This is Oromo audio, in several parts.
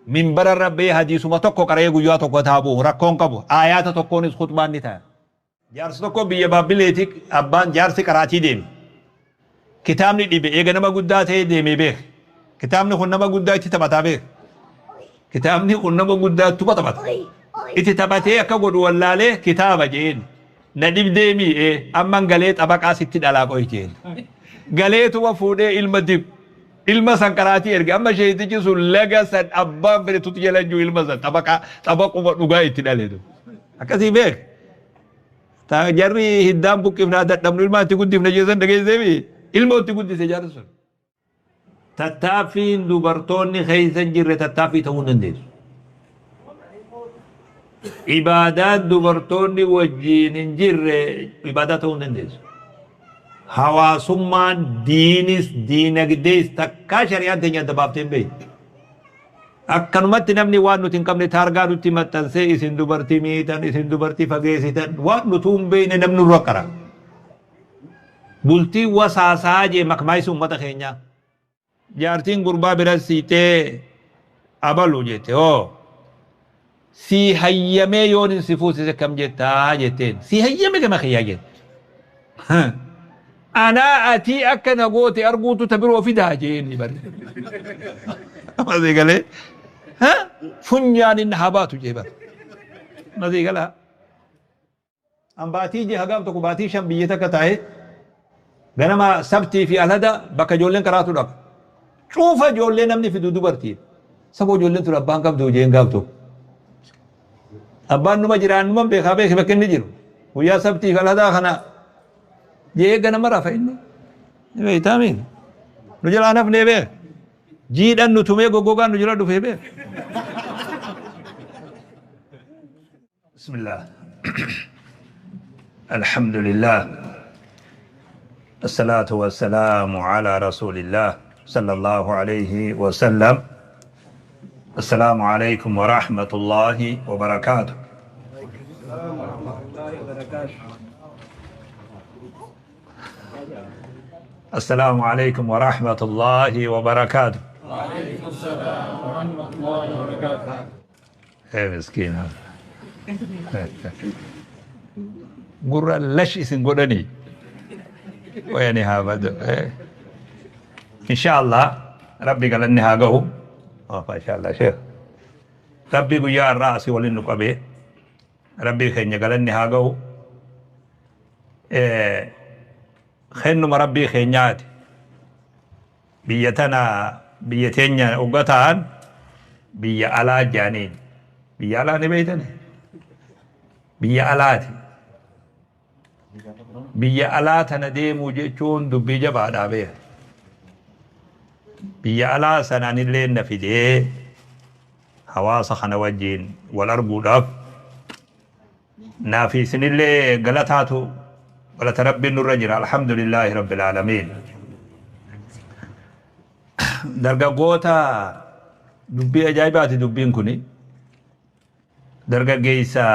من بر ربي حديث ما تكو قرأي قيوة تكو تابو ركون قبو آيات تكون خطبان نتا جارس تكو بيا بابليتك أبان جارس كراتي ديم كتابني دي بي إيغا نما قداتي ديمي بيخ كتابني خون نما قداتي تبتا بيخ كتابني خون نما قداتي تبتا إتي تبتي أكا قد والالي كتابة جين ندب ديمي إيه أمان غليت أبقى ستين علاقو جين غليت وفودي المدب ilma san karaati erga amma sheetichi sun laga san abbaan fede tutu jala jiru ilma san tabaquma dhugaa itti dhaleetu akkasii beek ta jarri hiddaan buqqifnaa dadhabnu ilmaa itti guddifna jeesan dhageesseemi ilma itti guddise jaarri sun tattaaffiin dubartoonni keeysan jirre tattaaffii ta'uu dandeessu ibaadaan dubartoonni wajjiin hin jirre ibaadaa ta'uu dandeessu hawaasummaan diinis diinagdees takkaa shari'aan teenya dabaafteen beeyi akkanumatti namni waan nuti hin qabne taargaa nutti maxxansee isin dubartii miitan isin dubartii fageessitan waan nuti hin beekne namni nurra qara bultii wasaasaa jee makmaayis ummata keenyaa jaartiin gurbaa bira siitee abalu jette hoo si hayyamee yoon si fuusise kam jettaa jetteen si hayyame kama kiyyaa jette أنا أتي أكن أقوتي أرجوت تبرو في داجين يبر ما ذي قال ها فنيان النهابات جيبر ما ذي قال أم باتي جي هجام تكو باتي شام بيتك كتاعي بينما سبتي في الهدا بك جولين كراتو لك شوف جولين أمني في دودو برتي سبو جولين ترى بانكم دو جين قابتو أبان نما جيران نما بخابه بكن نجيرو ويا سبتي في الهدا خنا جيغا نمرا فإنه نبي تامين نجلا نف نبي جيدا نتومي غوغا نجلا دو فيبي بسم الله الحمد لله الصلاة والسلام على رسول الله صلى الله عليه وسلم السلام عليكم ورحمة الله وبركاته السلام عليكم ورحمة الله وبركاته. وعليكم السلام ورحمة الله وبركاته. يا مسكين هذا. قرر لش اسم قرني ويعني هذا إن شاء الله ربي قال إني هاجو ما شاء الله شيخ ربي قيا الرأس وللنقبة ربي خيني قال إني هاجو خنو مربي خينيات بيتنا بيتنا أوقاتان بيا على جانين بيا على نبيتنا بيا على بيا على تندي موجود دبي جبا دابه بيا على سنان اللين نفيده حواس خنوجين والأرجودف نافي سن اللي غلطاتو ولا تربي الرجل الحمد لله رب العالمين درجة قوتا دبي أجايبات دبين كوني درجة جيسا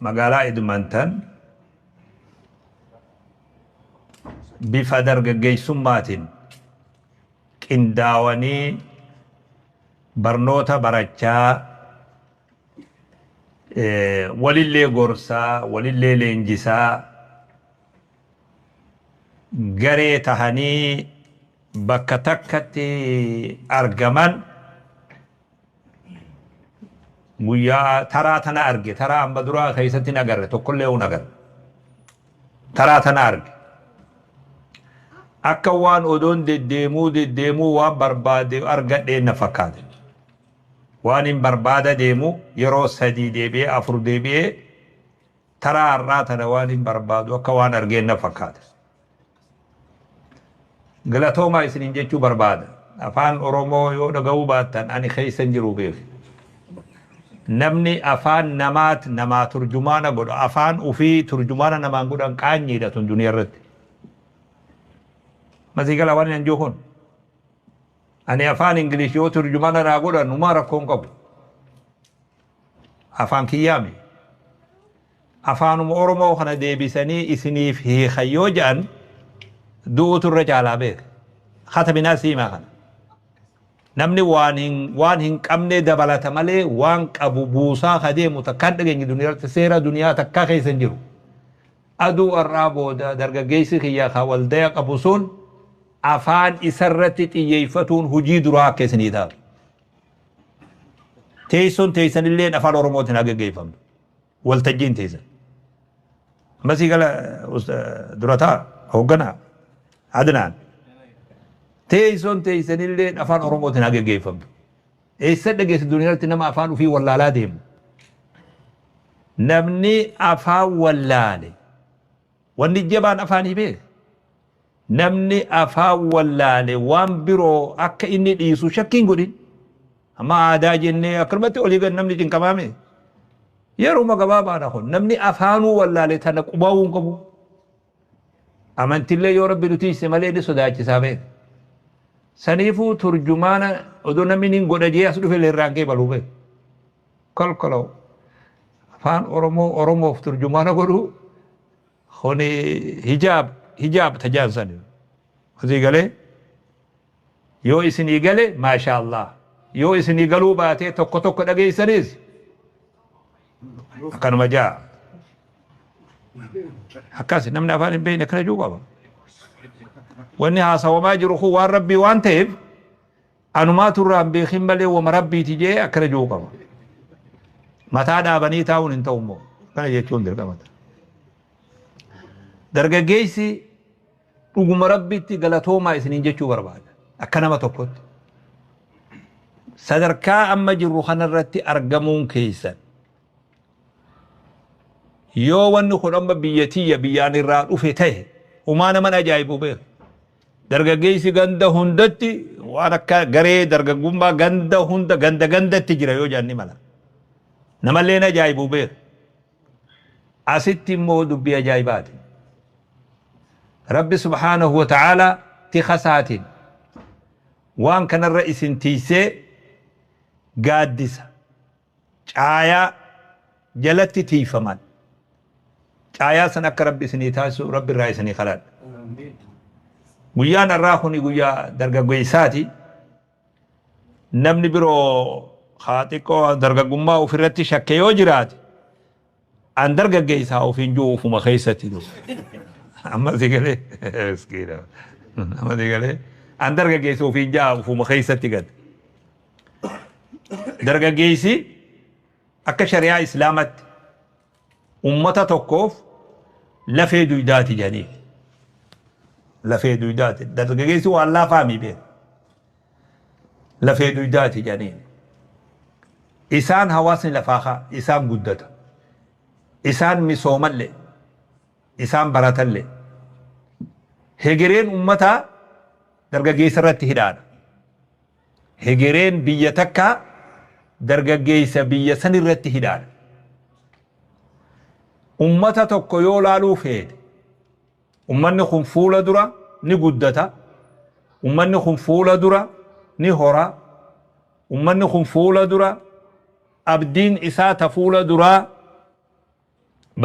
مقالا إدمانتان بفا درجة جيسوماتين كنداواني برنوتا برچا ولله غورسا ولله لنجسا garee tahanii bakka takkatti argaman guyyaa taraa tana arge taraa amma duraa keessatti hin agarre tokkollee hin agarre taraa tana arge akka waan odoon deddeemuu waan barbaade argadhee na fakkaate waan hin barbaada deemu yeroo sadii deebi'ee afur deebi'ee taraa har'aa tana waan hin barbaadu akka waan argeen na fakkaate galatooma isinin jechuu barbaada afaan oromoo yoo dhaga'uu baattan ani keeysan jiru beek namni afaan namaat namaa turjumaana godhu afaan ufii turjumaana namaan godhan qaanyiidha tun duniyaa irratti masigala waan hin jookon ani afaan ingilish yoo turjumaana naa godhan umaa rakkoon qabu afaan kiyyaami afaanuma oromoo kana deebisanii isiniif hiikan yoo jedhan du'utu irra caalaa beek khataminaa siimaa kana namni waan hin qabne dabalata malee waan qabu buusaa kadeemu takkaan dhageenye duniyaatti seera duniyaa takkaa keessa hin jiru aduu irraa booda dargaggeessi kiyya ka waldaya qabu sun afaan isarratti xiyyeeffatuun hujii duraa akka isinii taatu teessoon teessanillee afaan oromootiin haa gaggeeffamtu waltajjiin teessan masii gala durataa hoogganaa adnaan teessoon teessanillee afaan oromootiin haa gaggeeffamtu eessa dhageessi duniyaatti nama afaan ufii wallaalaa deemu namni afaan wallaale wanni jabaan afaanii beeka namni afaan wallaale waan biroo akka inni dhiisu shakkiin godhin amma aadaa jennee akkanumatti olii gad namni cinqamaame yeruma gabaabaadha kun namni afaanuu wallaale tana qubaa'uu hin qabu amantillee yoo rabbi nuti ise malee ni sodaachisaa beeka saniifuu turjumaana odoo namni hin godha jee as dhufe leerraan kee baluu beeka kolkoloo afaan oromoof turjumaana godhu kuni hijaab tajaajsan hojii galee yoo isinii gale maasha Allah yoo isinii galuu baatee tokko tokko dhageessanis akkanuma jaa akkas namni afaan hin beekne akkana juu qaba wanni haasawamaa jiru kun waan rabbii waan ta'eef anumaa turraa hin beekin malee wama rabbiiti jee akkana juu qaba mataa dhaabanii taa'uun hin ta'u immoo kana jechuun dirqamata dargaggeessi dhuguma rabbitti galatoomaa isiniin jechuu barbaada akka nama tokkotti sadarkaa amma jirru kanarratti argamuun keessan yoo wanni kun amma biyyatiyya biyyaan irraa dhufe ta'e umaa naman ajaa'ibu beeku dargaggeessi ganda hundatti waan akka garee dargaggummaa ganda hunda gandatti jira yoo jaanni mala namalleen ajaa'ibu beeku asitti immoo dubbii ajaa'ibaati rabbi subhaanahu wa ta'ala tikasaatiin waan kanarra isin tiisee gaaddisa caayaa jalatti tiifaman caayaa san akka rabbi isinii taasisu rabbi irraa isinii kadhadha guyyaan irraa kuni guyyaa dargaggeessaati namni biroo xiqqoo dargaggummaa ofirratti shakke yoo jiraate an dargaggeessaa ofiin jiru ufuma keessatti amma sigalee miskiina amma sigalee an dargaggeessa ofiin jaa ufuma keessatti gad dargaggeessi akka shari'aa islaamatti ummata tokkoof lafee duydaati jedhanii lafee duydaati dargaggeessi waan laafaami beeku lafee duydaati jedhanii isaan hawaasni lafaa isaan guddata isaan misoomallee isaan baratallee hegereen ummataa dargaggeessa irratti hidhaadha hegereen biyya takkaa dargaggeessa biyya san irratti hidhaadha ummata tokko yoo laaluu feete ummanni kun fuula dura ni guddata ummanni kun fuula dura ni hora ummanni kun fuula dura abdiin isaa ta fuula duraa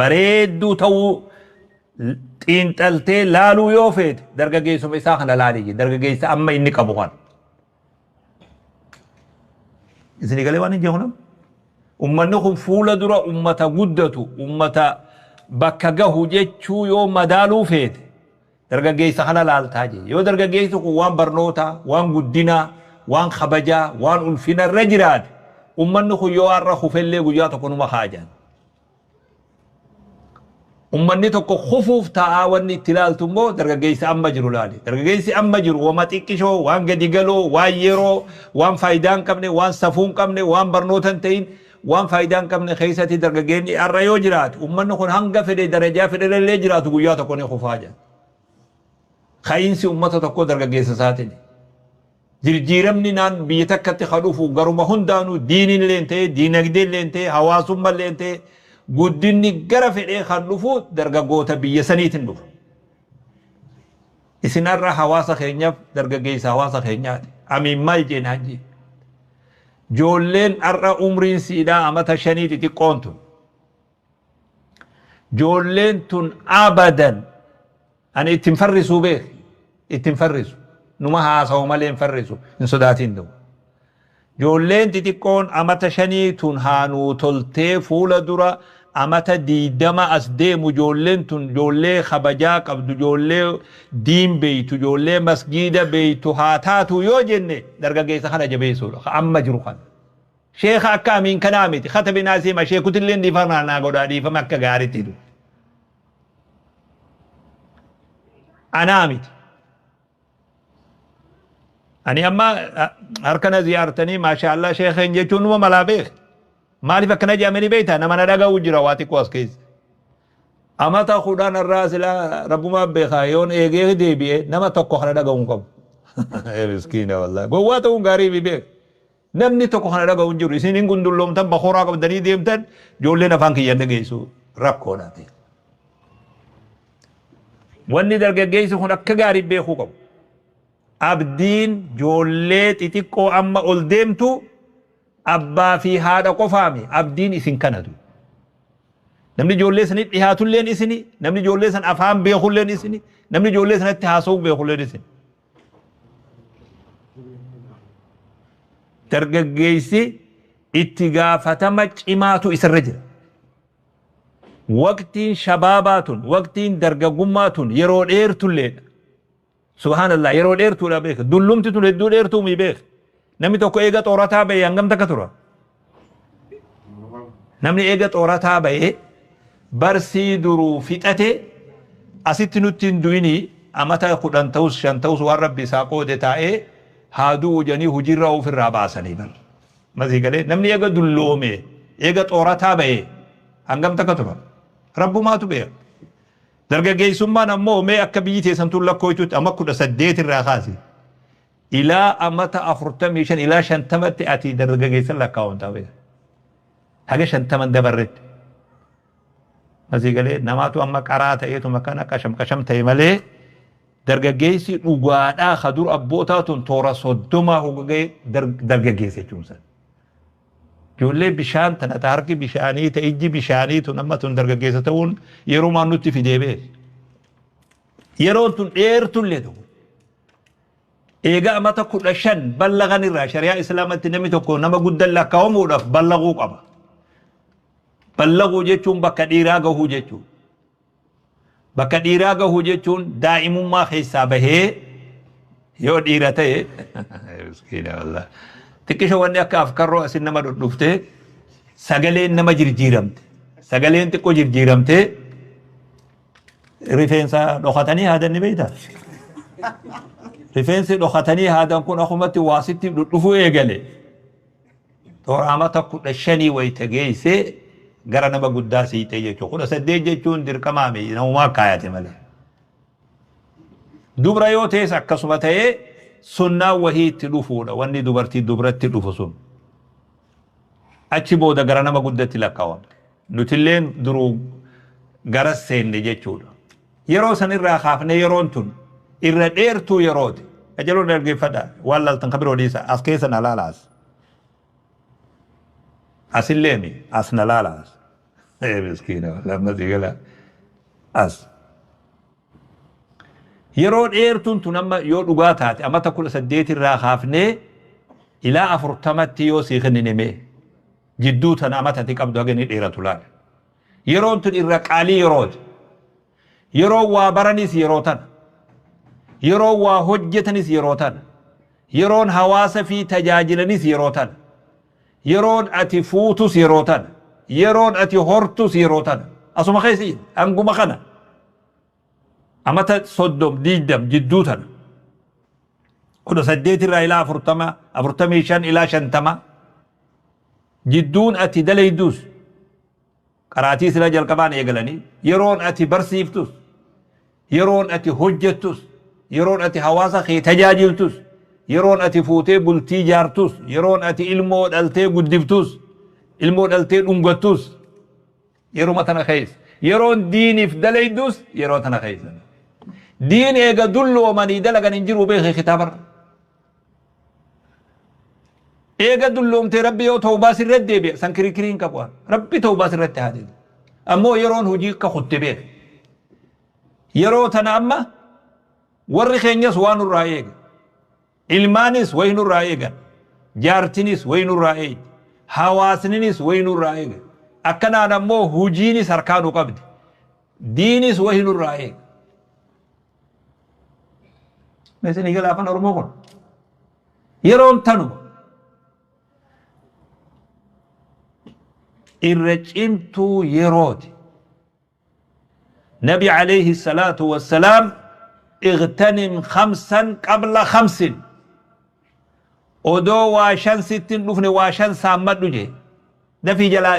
bareedduu ta'uu xiinxaltee laaluu yoo feete dargaggeessuma isaa kana laalii dargaggeessa amma inni qabu kan isinii galee waan hin jeekunam ummanni kun fuula dura ummata guddatu ummata bakka gahu jechuu yoo madaaluu feete dargaggeessa kana laaltaa jee yoo dargaggeessi kun waan barnootaa waan guddinaa waan kabajaa waan ulfina irra jiraate ummanni kun yoo har'a hufellee guyyaa tokko numa haajaan ummanni tokko hufuuf taa'aa wanni itti ilaaltu immoo dargaggeessi amma jiru laali dargaggeessi amma jiru wama xiqqishoo waan gadi galoo waan yeroo waan faayidaa hin qabne waan safuu hin qabne waan barnoota hin ta'in waan faayidaa hin qabne keessatti dargaggeenni har'a yoo jiraatu ummanni kun hanga fedhe darajaa fedhellee jiraatu guyyaa tokko ni hufaa jira ka'iinsi ummata tokko dargaggeessa isaatiin jirjiiramni naan biyya takkatti kadhufu garuma hundaanuu diiniin leen ta'e diinagdeen leen ta'e hawaasummaan leen ta'e guddinni gara fedhee kan dhufu dargaggoota biyya saniitiin dhufu isinarra hawaasa keenyaaf dargaggeessa hawaasa keenyaati amiin maal jeenaan jee joolleen har'a umriin siidhaa amata 5 xixiqqoon tun joolleen tun abadan ani ittiin farrisuu beek ittiin farrisu numa haasawu malee hin farrisu hin sodaatiin ta'u Ijoolleen xixiqqoon amata shanii tun haanuu toltee fuula dura amata 20 as deemu ijoolleen tun ijoollee kabajaa qabdu ijoollee diin beeytu ijoollee masgiida beeytu haa taatu yoo jenne dargaggeessa kana jabeessuudha amma jiru kana. Sheekha akka amiin kanaa miti khatabi naasima sheekutillee dhiifama naa godhaa dhiifama akka gaariitti hidu. Anaa miti. Ani amma harkana ziyaartanii maashaallah sheekhen jechuun numa malaa beek. Maaliif akkana jaamanii beeyta nama na dhaga'uu jira waa xiqqoo as keessa. Amata kudhan irraa silaa rabbumaa beekaa yoon eegee deebi'ee nama tokko kana dhaga'uu hin qabu. Miskiina wallaahi. Gowwaa ta'uun gaarii fi beek. Namni tokko kana dhaga'uu hin jiru. Isin hin gundulloomtan bakooraa qabdanii deemtan ijoolleen afaan kiyyan dhageessu rakkoodhaati. Wanni dargaggeessi kun akka gaarii beekuu qabu. Abdiin ijoollee xixiqqoo amma ol deemtu abbaa fi haadha qofaami abdiin isin kanatu. Namni ijoollee sanatti dhiyaatulleen isini, namni ijoollee san afaan beekulleen isini, namni ijoollee sanatti haasa'uu beekulleen isini. Dargaggeessi itti gaafatama cimaatu isarra jira. Waqtiin shabaabaatun, waqtiin dargaggummaatun yeroo dheertulleedha. Subhanallah yeroo dheertuudha beeka. Dullumti tun hedduu dheertuu mi beeka. Namni tokko eega xoorataa bahee hangam takka tura. Namni eega xoorataa bahee barsii duruu fixate asitti nutti hin du'ini amata 10 ta'us 5 ta'us waan rabbi isaa qoode taa'ee haaduu hojanii hojiirra ofirraa baasanii bar. Masii galee namni eega dulloome eega xoorataa bahee hangam takka tura. Rabbumaatu beeka. Dargaggeessummaan ammoo mee akka biyyi teessan tun lakkooytuutti amma 18 irraa kaasi. Ilaa amata 45 ilaa 50tti ati dargaggeessan lakkaa'uun ta'e. Haga 50 dabarretti. Asii galee namaatu amma qaraa ta'eetu makana qasham ta'e malee dargaggeessi dhugaadhaa kadur abbootaatuun toora 30 hogagee dargaggeessa jechuunsa. Ijoollee bishaan tana harki bishaanii ta'e ijji bishaanii tun amma tun dargaggeessa ta'uun yeroo maan nutti fidee beek. Yeroo tun dheertullee ta'u. Eega amata 15 ballaqan irraa shari'aa islaamatti namni tokko nama guddan lakkaa'amuudhaaf ballaquu qaba. Ballaquu jechuun bakka dhiiraa gahuu jechuudha. Bakka dhiiraa gahuu jechuun daa'imummaa keessaa bahee yoo dhiira ta'e miskiina wallah. Xiqqisho wanni akka afkarroo asin nama dhudhufte sagaleen nama jirjiiramte. Sagaleen xiqqoo jirjiiramte rifeensa dhokatanii haadan ni beeyta. Rifeensi dhokatanii haadan kun akumatti waasitti dhudhufuu eegale. Toora amata 15 wayita geesse gara nama guddaa siite jechuudha. 18 jechuun dirqamaame namumaa kaayate malee. Dubra yoo ta'es akkasuma ta'ee sunnaa wahiitti dhufuudha. Wanni dubartii dubratti dhufu sun. Achi booda gara nama guddatti lakkaawamte. Nutilleen duruu gara seenne jechuudha. Yeroo san irraa kaafne yeroon tun irra dheertuu yerooti. Ajaluun dhaggeeffadha. Waan laltan kabiroo dhiisa. As keessa na laalaas. Asilleemi as na laalaas. Miskiina lammatii gala as. Yeroo dheertuun tun amma yoo dhugaa taate amata 18 irraa kaafnee ilaa 40tti yoo sii kenninime jidduu tana amatatti qabdu haga ni dheeratu laala. Yeroon tun irra qaalii yerooti. Yeroo waa baranis yeroo tana. Yeroo waa hojjetanis yeroo tana. Yeroon hawaasa fi tajaajilanis yeroo tana. Yeroon ati fuutus yeroo tana. Yeroon ati hortus yeroo tana. Asuma keessi hanguma kana. Amata 30 jidduu tana. 18 irraa ilaa 40 45 ilaa 50 jidduun ati dalaydus qaraatii sila jalqabaan eegalanii yeroon ati barsiiftus yeroon ati hojjettus yeroon ati hawaasa kee tajaajiltus yeroon ati fuutee bultii jaartus yeroon ati ilmoo dhaltee guddiftus ilmoo dhaltee dhungattus yeroo tana keessa yeroon diiniif dalaydus yeroo tana keessa diin eega dulloomanii dalagan hin jiru beekee kitaabarra eega dulloomtee rabbi yoo tawbaa sirratti deebi'a san kirikiriin qabu rabbi tawbaa sirratti haa deebi'u ammoo yeroon hojii akka kutte beeke yeroo tana amma warri keenyas waan nurraa eega ilmaanis wayi nurraa eegan jaartinis waynurraa eegi hawaasninis waynurraa eegi akkanaan ammoo hujiinis harkaanu qabdi diinis waynurraa eegi meesini gala afaan oromoo kun yeroon tanuma irra cimtuu yerooti نبي عليه الصلاة والسلام اغتنم خمسا قبل خمس ودو واشان ستين نفن واشان سامد نجي دفي جلا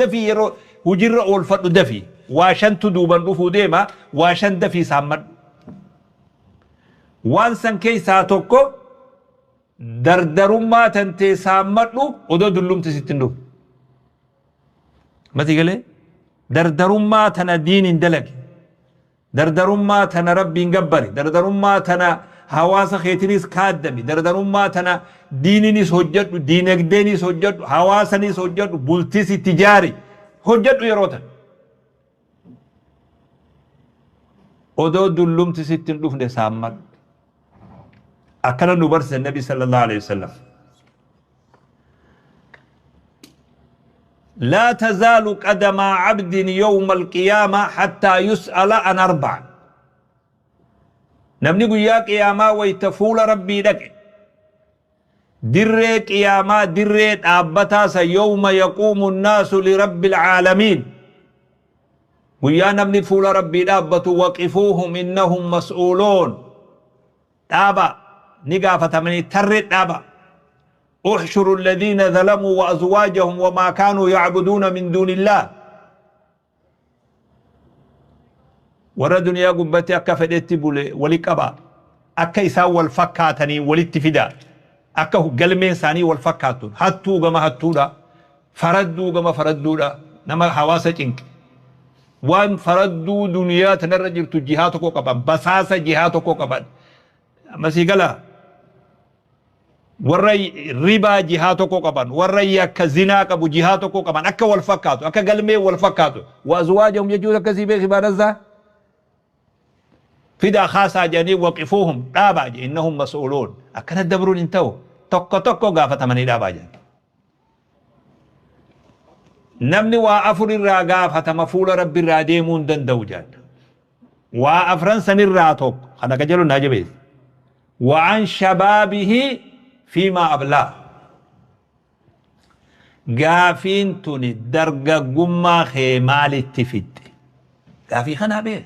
دفي يرو وجر أول فتو دفي واشان تدوبا نفو ديما واشان دفي سامد وانسان كي ساتوكو دردرما تنتي سامد نو ودو دلوم تستين نو ما تيجي دردرما تنا دين اندلك دردرما تنا ربي نقبري دردرما تنا حواس خيتنيس كادمي دردرما تنا دينينيس هجد دينك دينيس هجد حواسنيس هجد بولتيسي تجاري هجد يروتا ودو دلوم تستين دفن سامد أكنا نبرس النبي صلى الله عليه وسلم لا تزال قدم عبد يوم القيامة حتى يسأل عن أربع نبني قيا قيامة ويتفول ربي لك دري قيامة دري أبتاس يوم يقوم الناس لرب العالمين قيا نبني فول ربي لابت وقفوهم إنهم مسؤولون تابا نقافة من ترد تابا احشروا الذين ظلموا وأزواجهم وما كانوا يعبدون من دون الله ورا دنيا قبتي أكا فدت بولي ولكبا أكا يساوى الفكاتني ولتفدا أكا قلمين ساني والفكاتون هاتو قما هاتو دا فردو قما فردو دا نما حواسة جنك وان فردو دنيا تنرجل تجيهاتكو قبا بساسة جيهاتكو قبا مسيقلا warra riba jihaa tokko qaban warra yakka zinaa qabu jihaa tokko qaban akka wal fakkaatu akka galmee wal fakkaatu wa azwaajahum jechuun akkasii beeki baadazaa fida khaasaa jedhanii waqifuuhum dhaabaa je innahum mas'uuluun akkana dabruun hin ta'u tokko tokko gaafatamanii dhaabaa jedhan namni waa afur irraa gaafatama fuula rabbi irraa deemuu hin danda'u jedhan waa afran sanirraa tokko kana ka jedhu naa jabees wa an shabaabihi فيما أبلاه قافين توني درجة قمة خيمال التفت قافي خنا بيه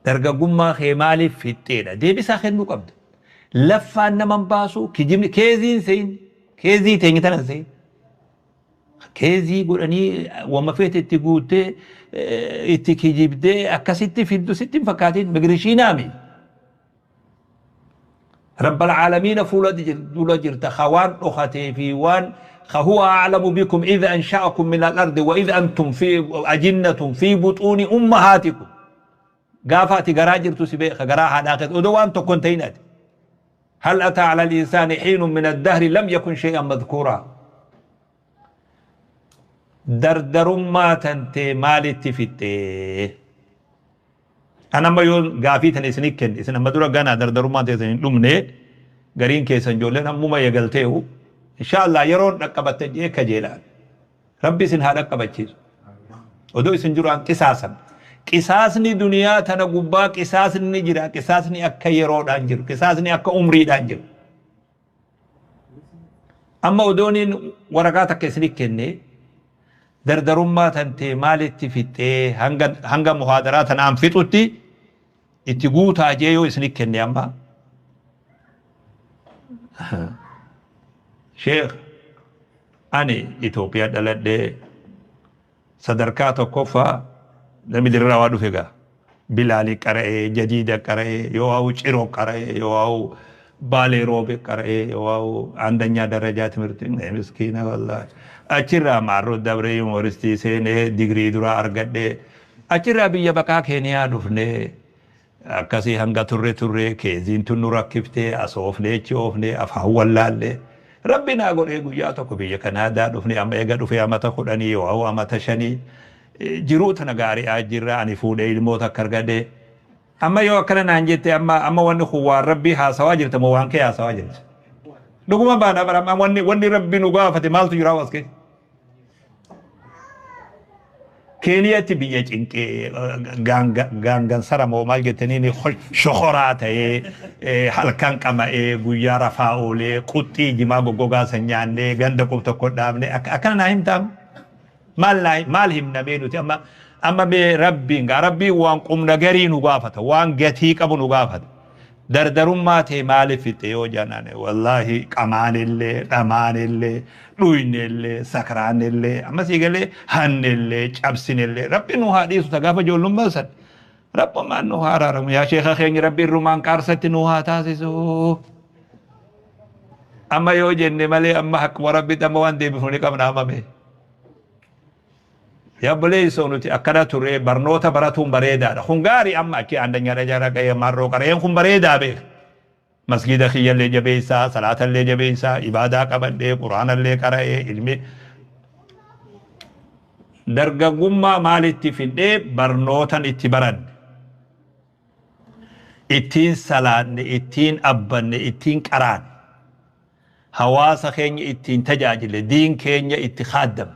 درجة قمة خيمال الفتيرة دي بس آخر نقبض لفا نمان باسو كجمني كيزين سين كيزي تيني تنا سين كيزي قراني وما فيت تقوت اتكجيب أكاسيت فيدو ستين فكاتين مقرشي نامي رب العالمين فولا جرت خوان أختي في وان هو أعلم بكم إذا أنشأكم من الأرض وإذا أنتم في أجنة في بطون أمهاتكم قافات قراجر تسبيخ قراها ناقض أدوان تكونتينات هل أتى على الإنسان حين من الدهر لم يكن شيئا مذكورا دردر ما تنتي مالتي فتي أنا ما يقول قافيتني سنيكن إسنا مدورة جانا دردر ما تيسن لمنه قرين كيسن جولنا مما يقلته إن شاء الله يرون ركبت جيه كجيلان ربي سن هذا ركبتشيز ودو سنجران قصاصا قصاصني دنيا تنا قبا قصاصني جرا قصاصني أكا يرون أنجر قصاصني أكا عمري أنجر أما ودونين ورقاتك سنيكن دردر ما تنتي مالتي فتي هنگا محاضرات نام فتوتي اتقوتا جيو اسنك كني أما شيخ أني إثيوبيا دلد صدركات كوفا لم يدر روادو فيغا بلالي كرأي جديدة كرأي يواو چيرو كرأي يواو بالي روبي كرأي يواو عندنا درجات مرتين مسكينة والله أشرا مارو دبري يونيورسيتي سينه ديغري درا أرغدة أشرا بيا بكا كينيا دفنه akkasii hanga turre keeziin tun nu rakkifte asoofne chiofne afaan wallaalle rabbi naa godhee guyyaa tokko biyya kanaadaa dhufne amma eega dhufe amata 10 yoo amata 5 jiruu tana gaarii ajirra ani fuudhee ilmoota akka argadhe amma yoo akkana naan jette amma wanni waan rabbii haasawaa jirta moo waan kee haasawaa jirta Dhuguma baana bara wanni rabbi nu gaafate maaltu jira as keessa. Keeniyatti biyya cinqee gaangan sara moo maal jettanii shokoraa ta'ee halkan qama'ee guyyaa rafaa oolee quxxii jimaa goggogaa san nyaannee ganda qof tokko dhaabne akkana naa himtaam maal himnamee nuti amma mee rabbiin waan qumna garii nu gaafata waan gatii qabu nu gaafata. Dardarummaa ta'e maaliif fixe yoo jennaan wallaahi qamaanillee dhamaanillee dhuyinillee sakraanillee ammas eegalee hannillee cabsinillee rabbi nu haa dhiisu gaafa ijoollummaa san rabbumaan nu haa araaramu yaa sheekha keenya rabbi irrumaan qaarsatti nu haa taasisu amma yoo jenne malee amma haqquma rabbitti amma waan deebifu ni qabna amma mee yablee nuti akkana ture barnoota baratuun bareedaadha kun gaarii amma achi andanya jara qe'ee marroo qareen kun bareedaa beek masgida kiyyallee jabeessaa salaatallee jabeessaa ibaadaa qabadhee quraanallee qara'ee ilmi dargaggummaa maalitti fidhee barnootan itti baranne ittiin salaanne ittiin abbanne ittiin qaraanne hawaasa keenya ittiin tajaajile diin keenya itti khaaddamne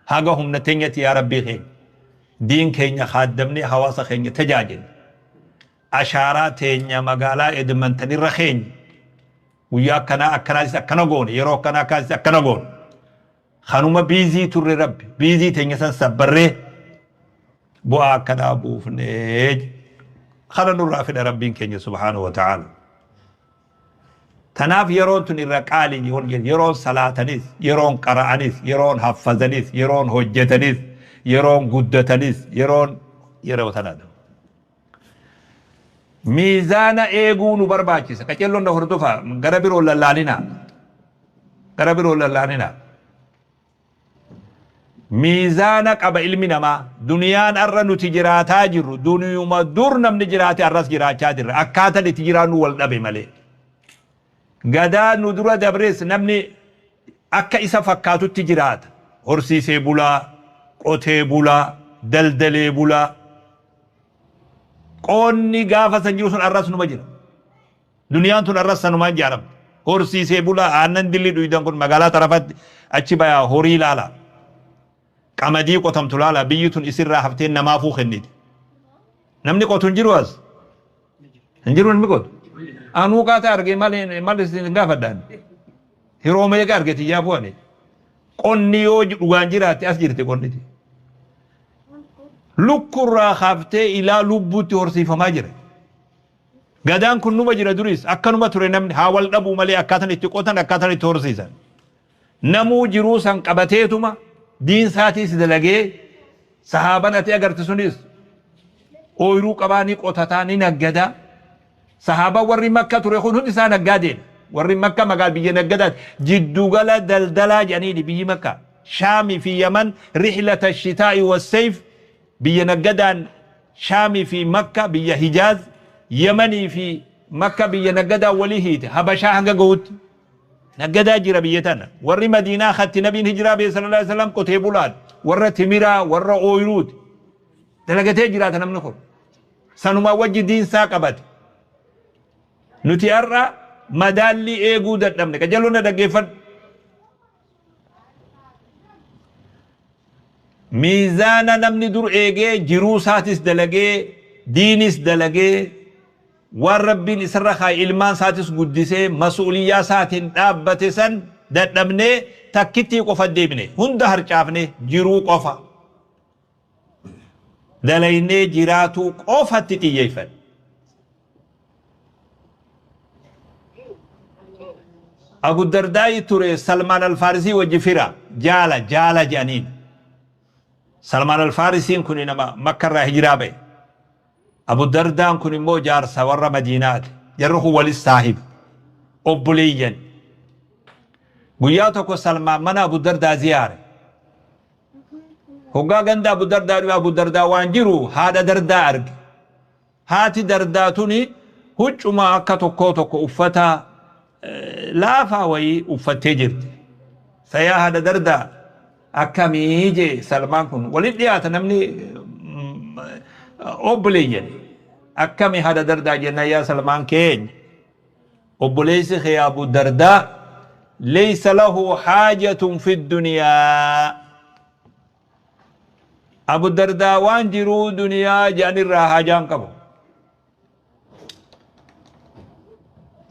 haga humna teenyatti yaa rabbii keenya diin keenya khaaddamne hawaasa keenya tajaajile ashaaraa teenya magaalaa edmontonirra keenya guyyaa akkana goone yeroo akkana goone kanuma biizii turre rabbi biizii teenya san sabbarree bu'aa akkanaa buufnee kana nurraa fedha rabbiin keenya subhaanahu wa ta'ala. Tanaaf yeroon tun irra qaalii yeroon salaatanis yeroon qara'anis yeroon haffazanis yeroon hojjetanis yeroon guddatanis yeroo tanaadha. Miizaana eeguu nu barbaachisa qacelloon na hordofa gara biroo lallaaninaa miizaana qaba ilmi namaa duniyaan arra nuti jiraataa jirru duniyuma dur namni jiraate arras jiraachaa jirra akkaataan itti jiraannu wal dhabe malee. Gadaa nu dura dabres namni akka isa fakkaatutti jiraata horsiisee bulaa qotee bulaa daldalee bulaa qoonni gaafa san jiru sun arras numa jira duniyaan tun arras sanumaan jaaramte horsiisee bulaa aannan dilli dhuydan kun magaalaa tarafatti achi bayaa horii laala qamadii qotamtu laala biyyi tun isirraa hafteen namaafuu kenniti namni qotu hin jiru as hin jiru namni qotu anuu kaata arge mal isin gaafadhaan hiroo meeqa argeti yaa bu'ane qonni yoo dhugaan jiraate as jirti qonniti lukkurraa haftee ilaa lubbuutti horsiifamaa jira gadaan kun numa jira duris akkanuma ture namni haa wal dhabuu malee akkaataan itti qotan akkaataan itti horsiisan namuu jiruu san qabateetuma diin saatiis dalagee sahaaban ati agarte sunis ooyiruu qabaanii qotataa ni naggadaa sahaba warri makka ture kun hundi isaa naggaadeen warri makka magaal biyya naggadaat jiddugala daldalaa jedhanii biyyi makka shaami fi yaman rihlata shitaa'i wassayf biyya naggadaan shaami fi makka biyya hijaaz yamanii fi makka biyya naggadaa walii hiite habashaa hanga gahutti naggadaa jira biyya tana warri madiinaa khatti nabiin hijiraa bee sallallahu alaihi wasallam qotee bulaan warra timiraa warra ooyiruuti dalagatee jiraata namni kun sanumaa wajji diinsaa qabate nuti arra madaalli eeguu dadhabne qajeeloo na dhaggeeffadhu miizaana namni dur eegee jiruu isaatis dalagee diinis dalagee waan rabbiin isarra kaa ilmaan isaatis guddisee mas'uuliyyaa isaatiin dhaabbate san dadhabnee takkittii qofa deebine hunda harcaafne jiruu qofa dalaynee jiraatuu qofatti xiyyeeffanne Abu Dardaa ture Salmaan al-Faarisii wajji fira jaala jedhaniin Salmaan al-Faarisiin kun nama makkarraa hijiraa ba'e Abu Dardaan kun immoo jaarsa warra Madiinaati jarri kun walis saahib obboleeyyan guyyaa tokko Salmaan mana Abu Dardaa ziyaare hoggaa ganda Abu Dardaa waan jiru haadha Dardaa arge haati Dardaa tuni huccuma akka tokko uffata laafaa wayii uffattee jirti sayaa haadha Dardaa akkamii jee Salmaan kun walitti dhiyaata namni obboleeyyan akkami haadha Dardaa jenna yaa Salmaan keenya أبوليس خي أبو الدرداء ليس له حاجة في الدنيا أبو الدرداء وان جرو دنيا جان الراحة جان كبو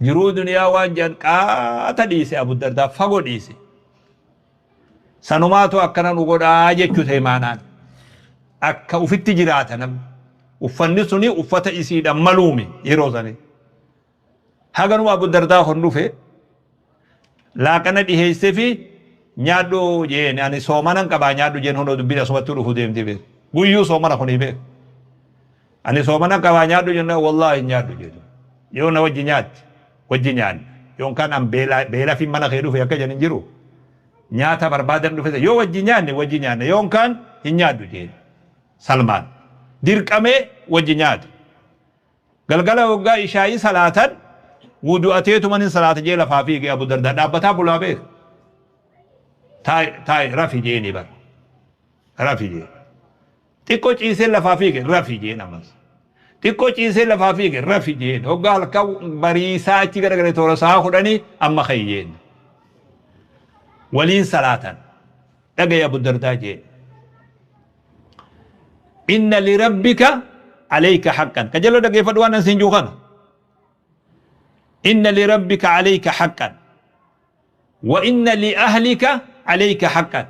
جرو دنيا وان جان قاتا ديسي أبو الدرداء فقو ديسي سنماتو أكنا نقول آجة تيمانان أكا أفت جراتنا أفنسني أفت إسيدا ملومي يروزاني هاغنو أبو الدرداء خنوفي laaqana dhiheesse fi nyaadhu jeen ani soomanan qaba nyaadhu jeen hono dubbira somatu dhufu deemti be guyyuu soomana kuni be ani soomanan qaba nyaadhu jeen wallahi nyaadhu jeen yoo na wajji nyaan yoon kan am beela fi mana kee dhufe akka jeen jiru nyaata barbaadan dhufe yoo wajji nyaan yoon kan hin nyaadhu jeen salmaan dirqame wajji nyaatu galgala waggaa ishaayi salaatan wudu ateetu manin salaata jee lafaa fiige Abu Dardaa dhaabbataa bulaa beek taay rafi jeeni bar rafi jee xiqqoo ciisee lafaa fiige rafi jeen ammas xiqqoo ciisee lafaa fiige rafi jeen hoggaa halka bariisaa achi garagare toora saa kudhanii amma kayyeen waliin salaatan dhagaye Abu Dardaa jeen inna lirabbika alayka haqqan kajalo dhageeffadhu waan sin juu kana إن لربك عليك حقا وإن لأهلك عليك حقا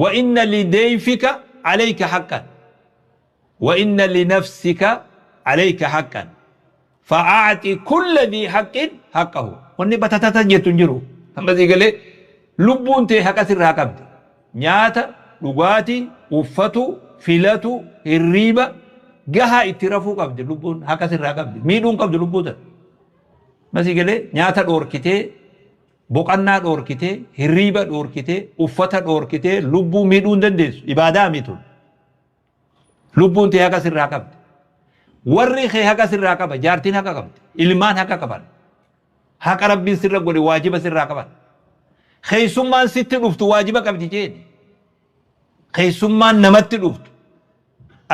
وإن لضيفك عليك حقا وإن لنفسك عليك حقا فأعطي كل ذي حق حقه وني بتتتجي تنجرو هم ذي قال لبون تي حق سر حقبت نياتا لغاتي وفتو فيلاتو الريبة جها اترافو قبد لبون حق سر حقبت ميدون قبد لبون masii galee nyaata dhoorkitee boqannaa dhoorkitee hirriiba dhoorkitee uffata dhoorkitee lubbuu miidhuu hin dandeessu ibaadaa mitu lubbuun tee haqa sirraa qabdi warri kee haqa sirraa qaba jaartiin haqa qabdi ilmaan haqa qaban haqa rabbiin sirra godhe waajiba sirraa qaban keeysummaan sitti dhuftu waajiba qabdi jeeni keeysummaan namatti dhuftu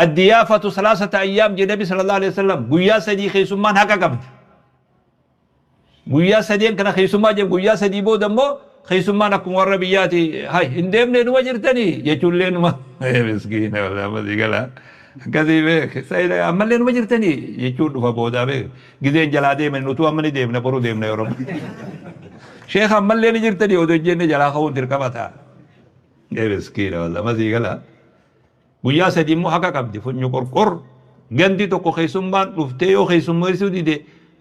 addiyaafatu salaasata ayyaam jee nabi sallallahu alaihi wasallam guyyaa sadii keeysummaan haqa qabdi guyyaa sadeen kana keeysummaa jee guyyaa sadii booda immoo keeysummaan akkuma warra biyyaati hay hin deemne numa jirtanii jechuullee numa miskiina walaa masii gala akkasii beek sayida ammallee numa jirtanii jechuun dhufa boodaa beek gizeen jalaa deeman nutu amma ni deemna boru deemna yeroo sheekh ammallee ni jirtanii odoo jenne jalaa ka'uun dirqama ta'a miskiina walaa masii gala guyyaa sadii immoo haqa qabdi funyu qorqor gandi tokko keeysummaan dhuftee yoo keeysummeessuu dide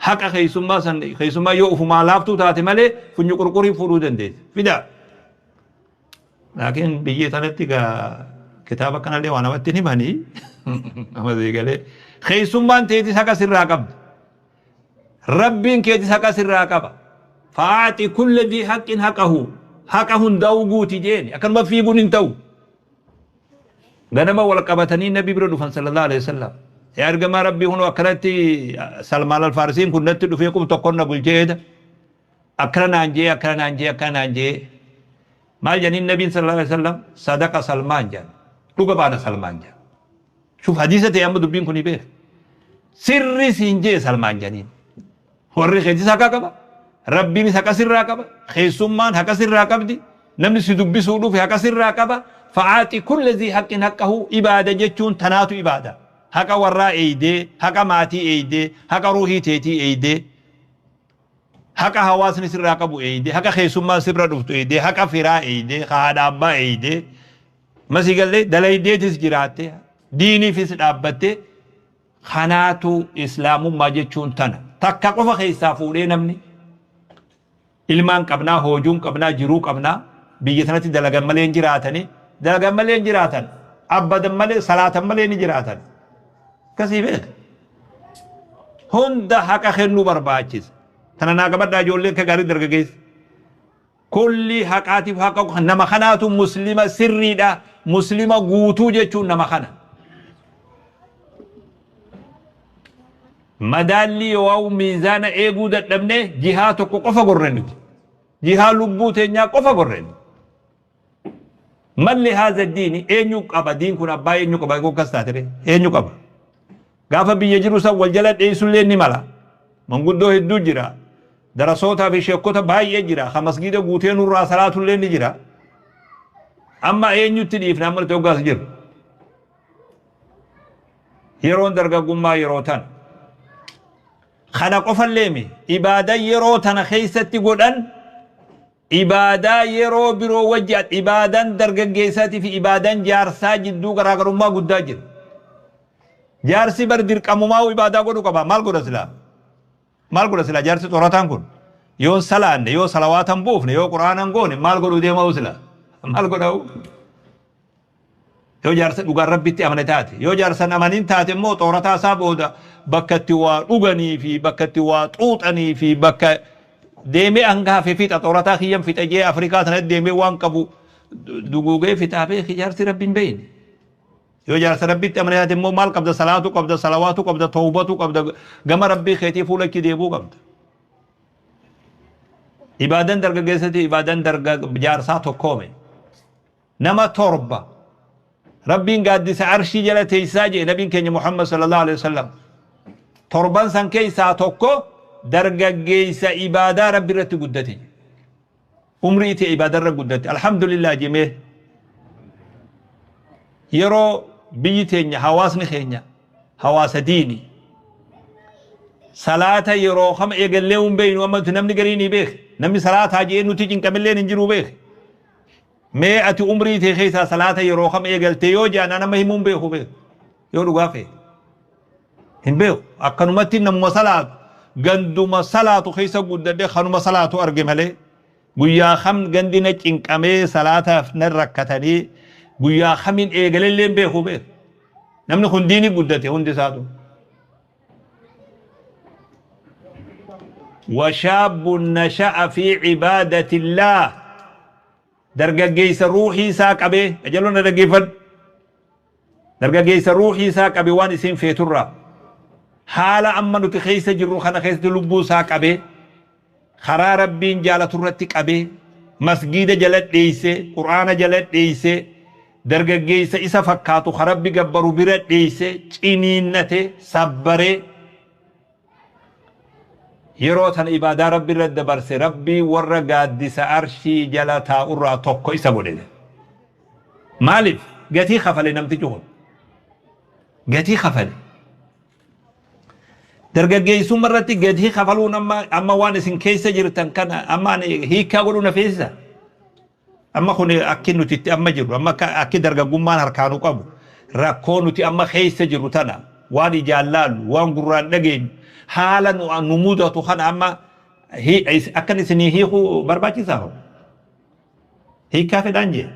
haqa keeysummaa yoo ufumaa laaftuu taate malee funyu qorqorii fuudhuu dandeesse fida laakiin biyyee tanatti gaa kitaaba kanallee waan namatti himanii amasii galee keeysummaan teetis haqa sirraa qabdi rabbiin keetis haqa sirraa qaba fa'aati kulla dii haqqin haqahu haqa hundaa'uu guuti jeeni akkanuma fiiguun hin ta'u ganama wal qabatanii nabi bira dhufan sallallahu alaihi wasallam يا أرجما ربي هنا أكرتي سلمان الفارسين كنا تدفيكم تكون بالجيد أكرنا أنجي ما جنين النبي صلى الله عليه وسلم صدق سلمان جان لوكا بعد سلمان جان شوف حديثة يا أمد بين كوني بيه سر سينجي سلمان جانين ورّي خيجي ساكا كبا ربي مساكا سر راكبا خيسومان هكا سر راكب دي نمني سيدوبي سودو في هكا سر راكبا فعاتي كل ذي حق حقه إبادة جتشون تناتو إبادة haqa warraa eeydee haqa maatii eeydee haqa ruuhii teetii eeydee haqa hawaasni sirraa qabu eeydee haqa keessummaa sirra dhuftu eeydee haqa firaa eeydee haadha abbaa eeydee masii gallee dalaydeetis jiraatte diiniifis dhaabbatte kanaatu islaamummaa jechuun tana takka qofa keessaa fuudhee namni ilmaan qabnaa hoojuun qabnaa jiruu qabnaa biyya sanatti dalagan malee hin jiraatan abbadan malee salaatan malee ni jiraatan kasii beek hunda haqa kennuu barbaachisa tana naa qabadhaa ijoolleen ka gaarii dargaggeessi kulli haqaatiif haqa nama kanaatu muslima sirriidha muslima guutuu jechuun nama kana madaalli yoo miizaana eeguu dadhabne jihaa tokko qofa gorrennuti jihaa lubbuu teenyaa qofa gorrennu malli haaza diini eenyu qaba diin kun abbaa eenyu qaba eeguu kas taatire eenyu qaba gaafa biyya jiru san wal jala dheessullee ni mala manguddoo hedduu jira دراسوتا في شيكوتا باي يجرا خمس جيدا قوتين ورا صلاة الليل نجرا أما أين يتديف نعمل توقاس جر يرون درجة قما يروتان خنا قفل ليمي إبادة يروتان خيسة تقول أن إبادة يرو برو وجهت إبادة درجة جيساتي في إبادة جارسا جدو كراكر ما قد داجر جارسي بردير كموماو إبادة قدو كبا مال قد سلا جارسي توراتان كن يو سلان يو صلواتان بوفن يو قرآن كون مال قدو ديما وسلا مال قدو يو جارسي لغار ربي أمنتاتي يو جارسي أمنين تاتي مو توراتا سابودا بكتي وطوغني في بكتي وطوطني في بكتي deemee hangaa fi fixa xoorataa kiyyam fixa jee Afrikaa sanatti deemee waan qabu dugugee fixaa beeki jaarsi rabbiin beeyne yoo jaarsa rabbitti amanate immoo maal qabda salaatu qabda salawaatu qabda tawbatu qabda gama rabbii keetii fuulakki deebuu qabda ibaadan dargaggeessati ibaadan jaarsaa tokkoome nama torba rabbiin gaaddisa arshii jala teessaa jee nabiin keenya Muhammad sallallahu alaihi wasallam torban san keessaa tokko dargaggeessa ibaadaa rabbi irratti guddate umrii ta'e ibaadaa irra guddate alhamdulillah jemee yeroo biyyi teenya hawaasni keenya hawaasa diini salaata yeroo kam eegallee hin beeynu amma namni gariin ni beek namni salaataa jee nuti cinqamillee hin jiru beek mee ati umrii ta'e keessaa salaata yeroo kam eegalte yoo jaana nama himuun beeku beek yoo dhugaa fee hin beeku akkanumatti namuma salaatu ganduma salaatu keessa guddadde kanuma salaatu arge malee guyyaa kam gandina cinqamee salaataaf nan rakkatanii guyyaa kamin eegalelleen beeku beek namni kun diini guddate hundi isaatu وشاب نشأ في عبادة الله درجيس روحي ساق أبي أجلونا درجيفن درجيس روحي ساق أبي وان اسم في ترى حالا أما نتخيس جرو خنا خيس لبو ساق أبي خرا ربين جالة ترتك أبي مسجد جلت ليسي قرآن جلت ليسي درجيس إسا فكاتو خرب بقبرو برت ليسي چينينته صبري yeroo tan ibaadaa rabbi irra dabarse rabbi warra gaaddisa arshii jala taa'urraa tokko isa godhe maaliif gatii kafale namtichi kun gatii kafale dargaggeessumma irratti gatii kafaluun amma waan isin keessa jirtan kana amma hiikaa godhuu na feesisa amma kun akki nuti itti amma jirru amma akki dargaggummaan harkaanu qabu rakkoo nuti amma keessa jirru tana waan ijaan laallu waan gurraan dhageenyu حالا نموذج خان أما هي أكن سني هي هو برباكي سافر هي كافي دانجي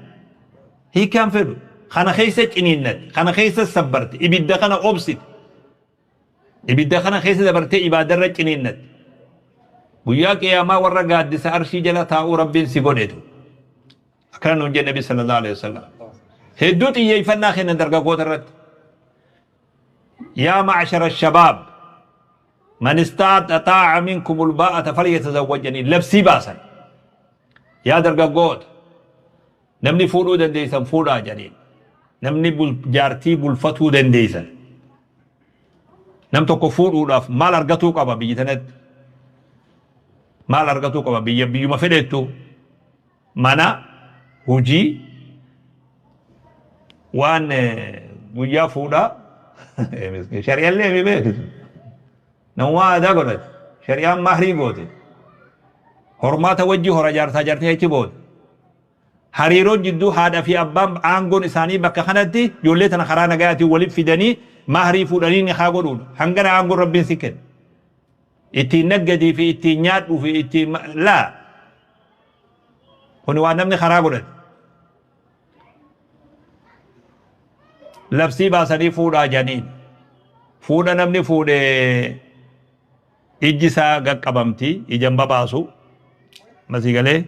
هي كام فيلو خانا خيسة إنينت خانا خيسة صبرت إبدا خانا أوبسيت إبدا خانا خيسة صبرت إبادة رج إنينت وياك يا ما ورا قاد سأرشي جلا تاو ربين سيبونيتو أكرن نجى النبي صلى الله عليه وسلم هدوت يفنا خنا درجة قدرت يا معشر الشباب من استطاع منكم الباءة فليتزوجني لبسي باسا يا درجات نمني فولو دنديسن فولا جنين نمني جارتي بالفتو دنديسن نمتو كفولو لاف مال ارغتو قبا بيتنت مال ارغتو قبا بيو ما فدتو مانا هوجي وان ويا فولا شريعه اللي بيبه نوا هذا قلت شريعة مهري قوتي حرمات وجه رجارتا جارتي هيك بود حريرو جدو هذا في أبام عنقون إساني بكا خندتي جولتنا خرانا قاتي ولب في دني مهري فلانين خاقولون هنگنا عنقون ربين سكن إتي نقدي في إتي نيات وفي إتي لا هنو نمني خراقولت لبسي باسني فودا جانين فودا نمني فودا ijjisaa qaqqabamti ijaan babaasu masii galee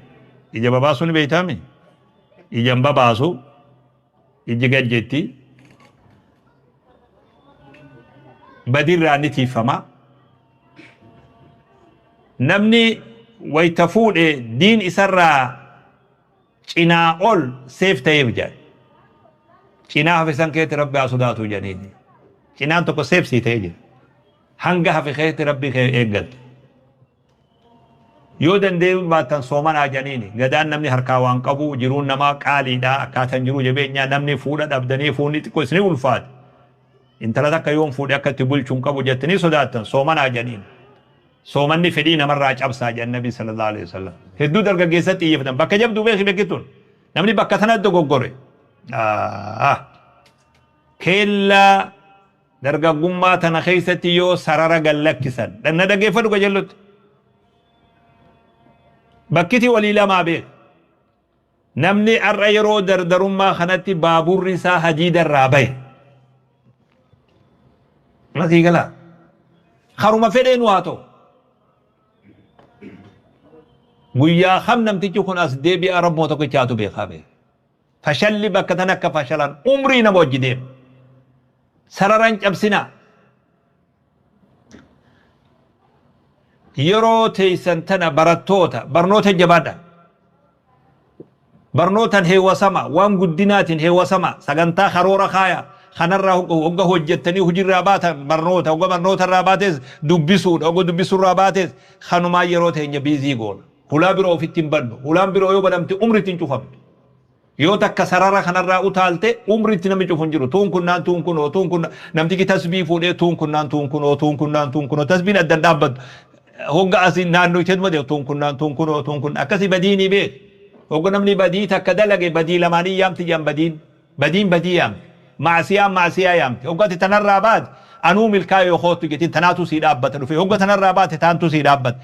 ija babaasu ni beeytami ijaan babaasu ijji gajjetti badirraa ni tiifama namni wayta fuudhe diin isarraa cinaa ol seef ta'eef jedhe cinaa hafisan keetti rabbi haa sodaatu jedhaniini cinaan tokko seef sii ta'ee jira hanga hafi keetti rabbi kee eeggatte yoo dandee baatan soomanaa janiini gadaan namni harkaa waan qabu jiruun namaa qaaliidha akkaataan jiruu jabeenyaa namni fuudha dhabdanii fuunni xiqqoo isin ulfaate intala takka yoon fuudhe akka itti bulchuun qabu jettanii sodaattan soomanaa janiini soomanni fedhii namarraa cabsaa jedhan nabi sallallahu alaihi wasallam hedduu dargaggeessatti iyyafatan bakka jabduu beeki beekitun namni bakka tanatti dogoggore keellaa dargaggummaa tana keessatti yoo sarara gallakkisan dhanna dhageeffadhu qajellotti bakkiti walii lamaa beek namni arra yeroo dardarummaa kanatti baaburri isaa hajiidarraa baye masii gala haruma fedheen waa ta'u guyyaa kam namtichi kun as deebi'a rabmoo tokkichaatu beekaa beek fashalli bakka tan akka fashalan umrii nama wajji deema sararan cabsina yeroo teeysan tana barattoota barnoota jabaadha barnootan heewwasama waan guddinaatiin heewwasama sagantaa karoora kaaya kanarraa hogga hojjettanii hujirraa baatan barnoota hogga barnoota irraa baates dubbisuudha hogga dubbisuurraa baates kanumaa yeroo teenya biizii goona hulaa biroo ofitti hin bannu hulaan biroo yoo banamte umritti hin cufamte yoo takka sarara kanarraa utaalte umritti namni cufu hin jiru tuun kunnaan tuun kunoo tuun kun namtichi tasbii fuudhee tuun kunnaan tuun kunoo tuun kunnaan tuun kunoo tasbiin addan dhaabbatu hogga asiin naannoo ishee dhumate tuun kunnaan tuun kunoo tuun kun akkasii badiinii beek hogga namni badii takka dalage badii lamaanii yaamti jaan badiin badii yaamti maasiyaa yaamti hogga ati tanarraa baate anuu milkaa yoo kootu jetiin tanaatu sii dhaabbata dhufe hogga tanarraa baate taantu sii dhaabbata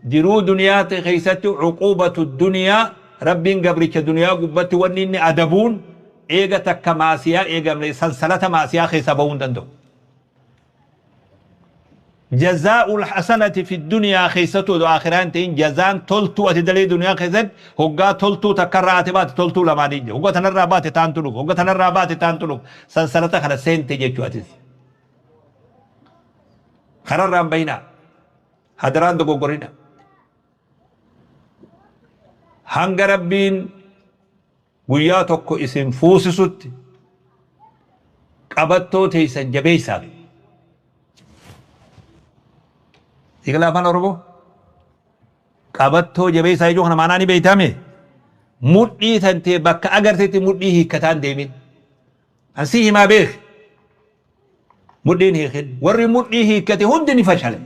jiruu duniyaa keessatti cuquubatu duniyaa rabbiin gabricha duniyaa gubbatti wanni inni adabuun eega takka maasiyaa eegamne sansalata maasiyaa keessa bahuu hin danda'u. جزاء الحسنة في الدنيا خيسته وآخران تين جزاء تلتو أتدلي دنيا خيسد هقا تلتو تكرات بات تلتو لما نيجي هقا تنرى بات تانتلوك هقا تنرى بات تانتلوك سنسلة خلا سين تجيجو أتس خرر رام بينا هدران دقو قرينا هنگ ربين قياتوكو اسم فوسسوت قبطو تيسن جبيسا Ikla afaan Oromoo qabattoo jabeessaa ijoo kana maanaa ni beeytame mudhii tantee bakka agarteetti mudhii hiikkataan deemin ansii himaa beek mudhiin hiikin warri mudhii hiikkate hundi ni fashale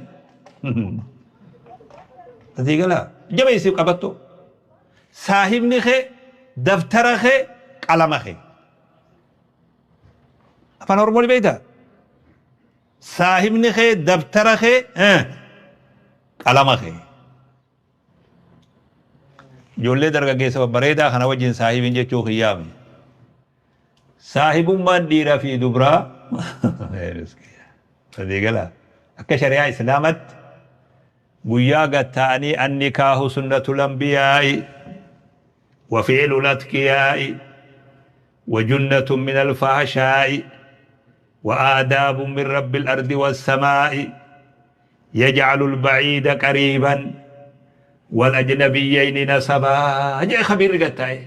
ikla jabeessi qabattoo saahibni kee daftara kee qalama kee afaan Oromoo ni beeyta saahibni kee daftara kee qalama kee ijoollee dargaggeessa bareedaa kana wajjin saahibin jechuu kiyyaame saahibummaan dhiiraa fi dubraa gala akka shari'aa islaamatti guyyaa gatta'anii annikaahu sunnatul anbiyaa'i wa fi'lul atqiyaa'i wa junnatun min alfahshaa'i wa aadaabun min rabbil ardi wassamaa'i يجعل البعيد قريبا والأجنبيين نسبا جاء خبير قتاي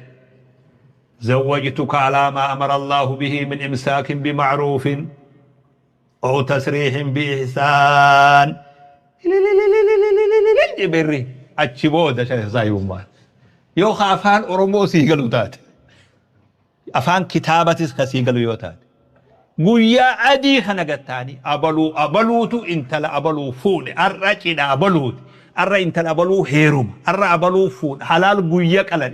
زوجتك على ما أمر الله به من إمساك بمعروف أو تسريح بإحسان بري أتشبود زايوم يو خافان أورمو سيغلو تات أفان كتابة سيغلو يوتات guyyaa adii kana gattaani abaluutu intala abaluu fuudhe arra cidha abaluuti arra intala abaluu heeruma arra abaluu fuudhe halaal guyyaa qalan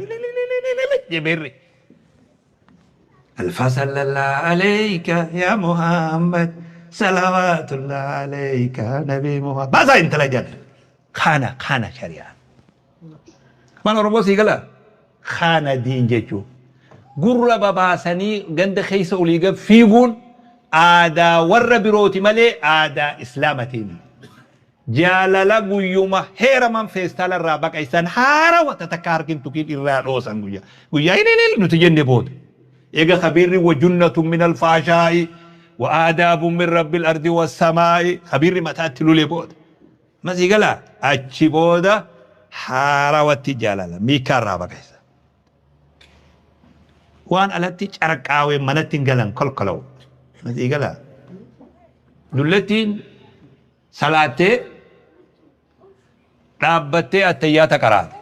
jeberre alfa sallallahu alayka ya muhammad salawatullah alayka nabi muhammad basa intala janna kana shari'a man oromoo sigala kana diin jechuu gurra babaasanii ganda keessa uliiga fiiguun aadaa warra birooti malee aadaa islaamatiin jaalala guyyuma heeraman feestaala irraa baqaysan haarawa takka harkin tukiin irraa dhoosan guyyaa inni nuti jenne booda eega khabiirri wa junnatun min alfaashaa'i wa aadaabun min rabbil ardi wassamaa'i khabiirri mataatti lule booda masii gala achi booda haarawatti jaalala miikaa irraa baqaysan waan alatti carqaawee manatti hin galan kolkolaw masii gala dullattiin salaattee dhaabbattee attayyaata qaraate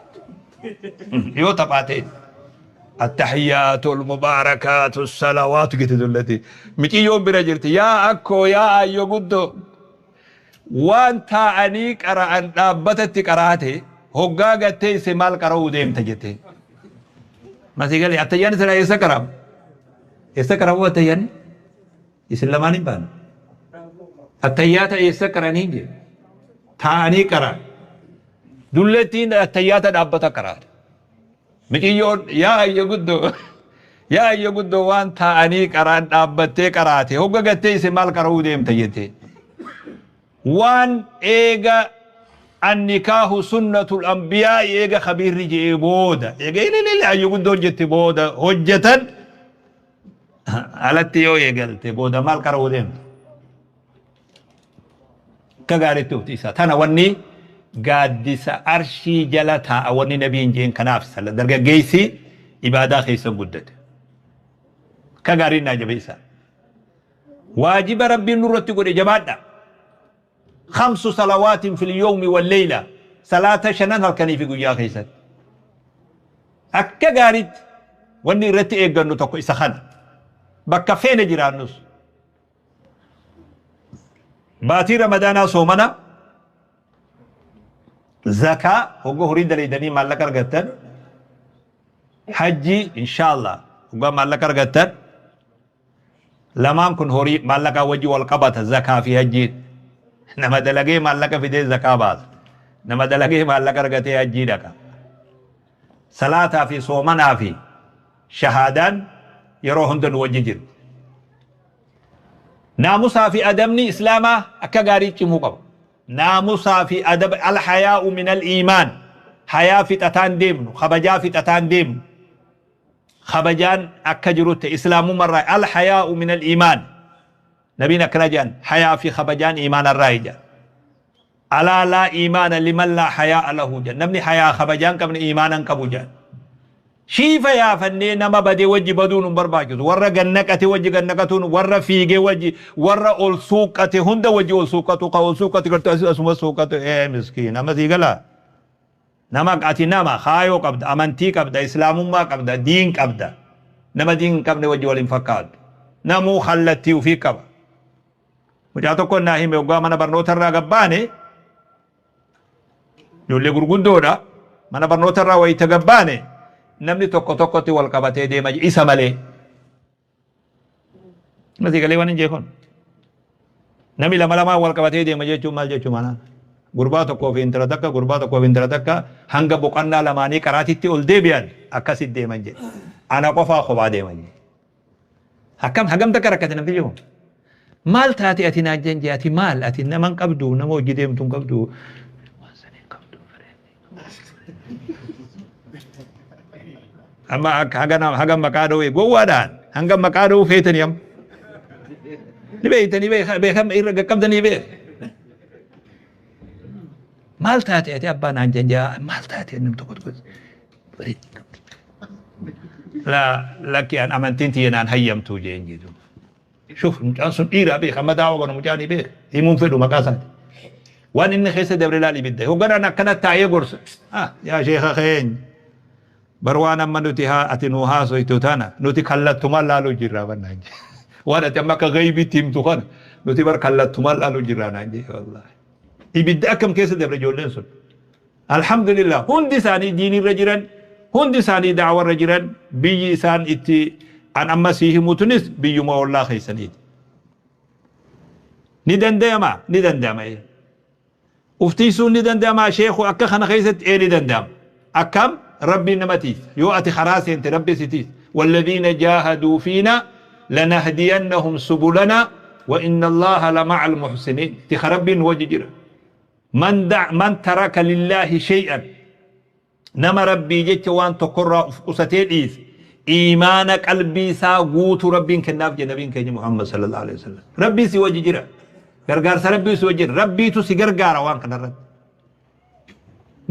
yoo taphaate التحيات المباركات الصلوات كتدلتي متي يوم برجلت يا أكو يا أيو قدو وانت أنيك أرى أن أبتت قراته هقا قتي سمال قرأو ديم تجتي ما سيقال لي أتيان سلا يسكرم وأتيان إسلاماني بان التيات يسكرانينجي تاني قرأ دلتين التيات أبتا قراته مكيون يا أيو قدو وان تاني قران أبتي قراته هقا قتي سمال قرأو ديم تجتي وان إيغا النكاح سنة الأنبياء إيغا خبير رجي بودا إيغا إلي أيو قدو جتي بودا هجة علتي يو إيغالتي بودا مال قرأو ديم كغاري توتيسا تانا واني gaaddisa arshii jala taa'a wanni nabiin jeen kanaaf sala dargaggeessi ibaadaa keessa guddate ka gaariin naa jabeessa waajiba rabbiin nurratti godhe jabaadha خمس صلوات في اليوم والليلة صلاة شنان هالكني في قيا خيسات أكا غاريت واني رتي إيقانو تقو إسخان بكا فين جرانوس باتي رمضانا صومنا زكاة هو هري دليدني مالك أرغتن حجي إن شاء الله هو مالك أرغتن لما كن هري مالك وجي والقبط زكاة في حجي نما دلقي مالك في دي زكاة بعض نما دلقي مالك أرغتي حجي دكا صلاة في صومنا في شهادان يروهن دن وجي جر ناموسا في أدمني إسلاما أكا غاري چمو ناموسا في أدب الحياء من الإيمان حياء في تتان ديم خبجا في تتان ديم خبجان أكجروت إسلام مرة الحياء من الإيمان نبينا كراجان حياء في خبجان إيمان الرايجا ألا لا إيمان لمن لا حياء له جان نبني حياء خبجان كمن إيمانا كبجان شيفا يا فني نما بدي وجي بدون برباجو ورا جنكتي وجي جنكتون ورا فيجي وجي ورا أول سوقتي هند وجي أول سوقتو قول سوقتي كرت أسمى سوقتو مسكين أما تيجلا نما أتي نما خايو كبد أمانتي كبد إسلام ما كبد دين كبد نما دين كبد وجي والانفقاد نمو خلتي وفي كبد مجاتو كنا هي ميوغا منا برنوتر راغباني يولي غرغندودا منا برنوتر را ويتغباني namni tokko tokkotti wal qabatee deema isa malee mati galee waan hin jeekon namni lama lama wal qabatee deema jechuun maal jechuu maana gurbaa tokkoo fi intala takka gurbaa tokkoo fi intala takka hanga boqonnaa lamaanii karaatitti ol deebi'an akkasit deeman jedhe ana qofaa kophaa deeman jedhe akkam hagam takka rakkate namni jiru maal taate ati naa jenje ati maal ati naman qabdu nama hojii deemtu hin qabdu amma hagam maqaa dhawee gowwaadhaan hangam maqaa dhawuu feetanii amma ni beeytanii beekam irra qaqqabdanii beek maal taate ati abbaa naan jenjaa maal taate nam tokko tokko lakki an amantiin tiyya naan hayyamtuu jeen jedhu shuf mucaan sun dhiiraa beek amma daawa godhu mucaanii beek himuun fedhu maqaa isaati waan inni keessa dabre laal ibidda hogganaan akkana taa'ee gorsa yaa sheeka keenya barwaan amma nuti ati nu haasoytu tana nuti kallattumaan laaluu jirraa bannaan je waan ati amma akka gaybitti himtu kana nuti bar kallattumaan laaluu jirraa naan je wallaahi ibidda akkam keessa dabre ijoolleen sun alhamdulillah hundi isaanii diinirra jiran hundi isaanii daawarra jiran biyyi isaan itti an amma sii himutunis biyyuma ollaa keeysaniiti ni danda'ama uftiisuun ni danda'ama sheekhu akka kana keessatti ni danda'ama akkam ربي نمتيس يؤتي خراس انت ربي ستيس والذين جاهدوا فينا لنهدينهم سبلنا وإن الله لمع المحسنين تخرب وججر من ترك لله شيئا نما ربي جيت وان تقرأ أستير إيس إيمان قلبي ساقوت ربي كناف جنبين كي محمد صلى الله عليه وسلم ربي سي وججر غرغار سربي سي وججر ربي تسي غرغار وان كنرد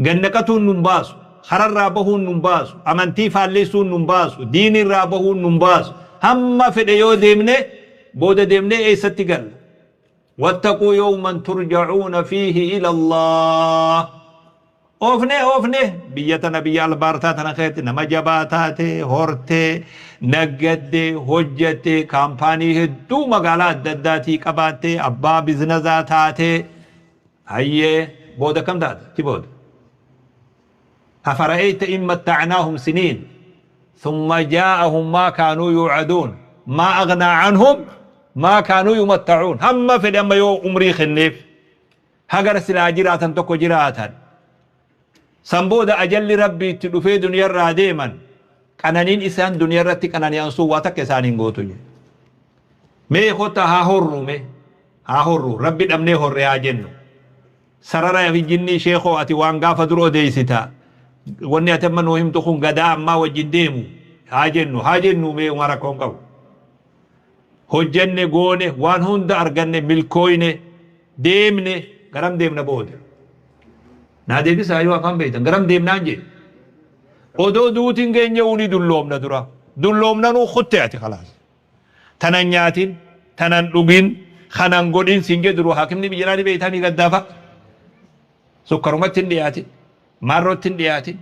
جنكتون نمباسو خرر رابهون نمباس أمانتي فاليسون نمباس دين رابهون نمباس هم في اليوم ديمنه بود ديمنه أي ستقل واتقوا يوما ترجعون فيه إلى الله oofne biyya tana biyya albaartaa tana keessatti nama jabaa taate hortee naggadde hojjette kaampaanii hedduu magaalaa adda addaatii qabaatte abbaa bizinazaa taate hayyee booda kam taate ti booda أفرأيت إن متعناهم سنين ثم جاءهم ما كانوا يوعدون ما أغنى عنهم ما كانوا يمتعون هم في الأمة يو أمري خنيف هجر سلا جراتا تكو جراتا سنبود أجل ربي تلفي دنيا راديما كاننين إسان دنيا رتي كانني أنسو واتك إسانين قوتو مي خوتا ها هرو ربي الأمني هر يا جنو سرر في جني شيخو أتي وانقا فدرو ديستا wanni atamman himtu kun gadaa amma wajjin deemu haa jennu mee umara kon qabu hojjenne goone waan hunda arganne milkooyne deemne garam deemna booda naa deebisaa yoo afaan beeytan garam deemnaan jee odoo duutiin keenya uni dulloomna dura dulloomnanuu kutte ati khalaas tanan nyaatin tanan dhugin kanan godhin singe duru hakimni biyyanaani beeytanii gaddaafa sukkarumattin dhiyaatin marrotin dhiyaatin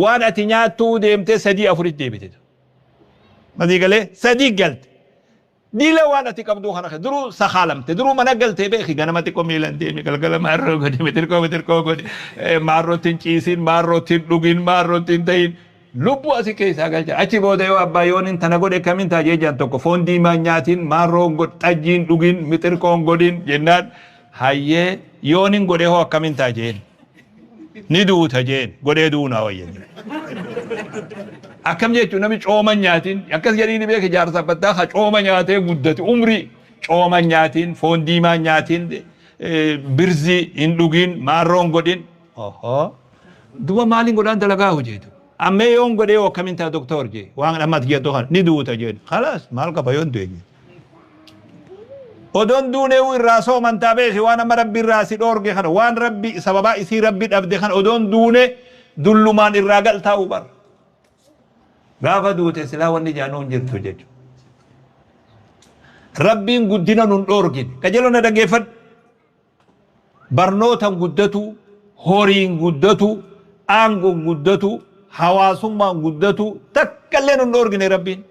waan ati nyaattuu deemte sadii afurit deebite madii galee sadii galte dila waan ati qabduu kana duru sakhalamte duru mana galte beeki ganamati ko miilan deemi galgala marro godi metir ko godi marrotin ciisin marrotin dhugin marrotin tayin lubbu asi keessa galcha achi booda yoo abbaayoon tana godhe kamin taajee jaan tokko foon diimaa nyaatin marroo god xajjiin dhugin mitir ko godin jennaan hayyee yoonin godhe hoo akkamin taajeen ni duuta jeen godhee duunaa wayyan akkam jechuun nami cooma nyaatin akkas jedhini beeke jaarsa battaa ha cooma nyaatee guddate umri cooma nyaatin foon diimaa nyaatin birzi hin dhugin maarroon godhin duba maalin godhaan dalagaa hojeetu ammee yoon godhee oo akkamin taa doktor jee waan ammat jettu kan ni duuta jeen khalaas maal qaba yoon du'e odon duune irraa soomantaa beeki waan amma rabbi irraa si dhoorge kana waan rabbi sababa isii rabbi dhabde kana odon duune dullumaan irraa galtaa ubar gaafa duute silaa wanni jaanuun jirtu jechu rabbiin guddina nun dhoorgin qajeeloo na dhageeffadhu barnootan guddatu horiin guddatu aangoon guddatu hawaasummaan guddatu takkallee nun dhoorgine rabbiin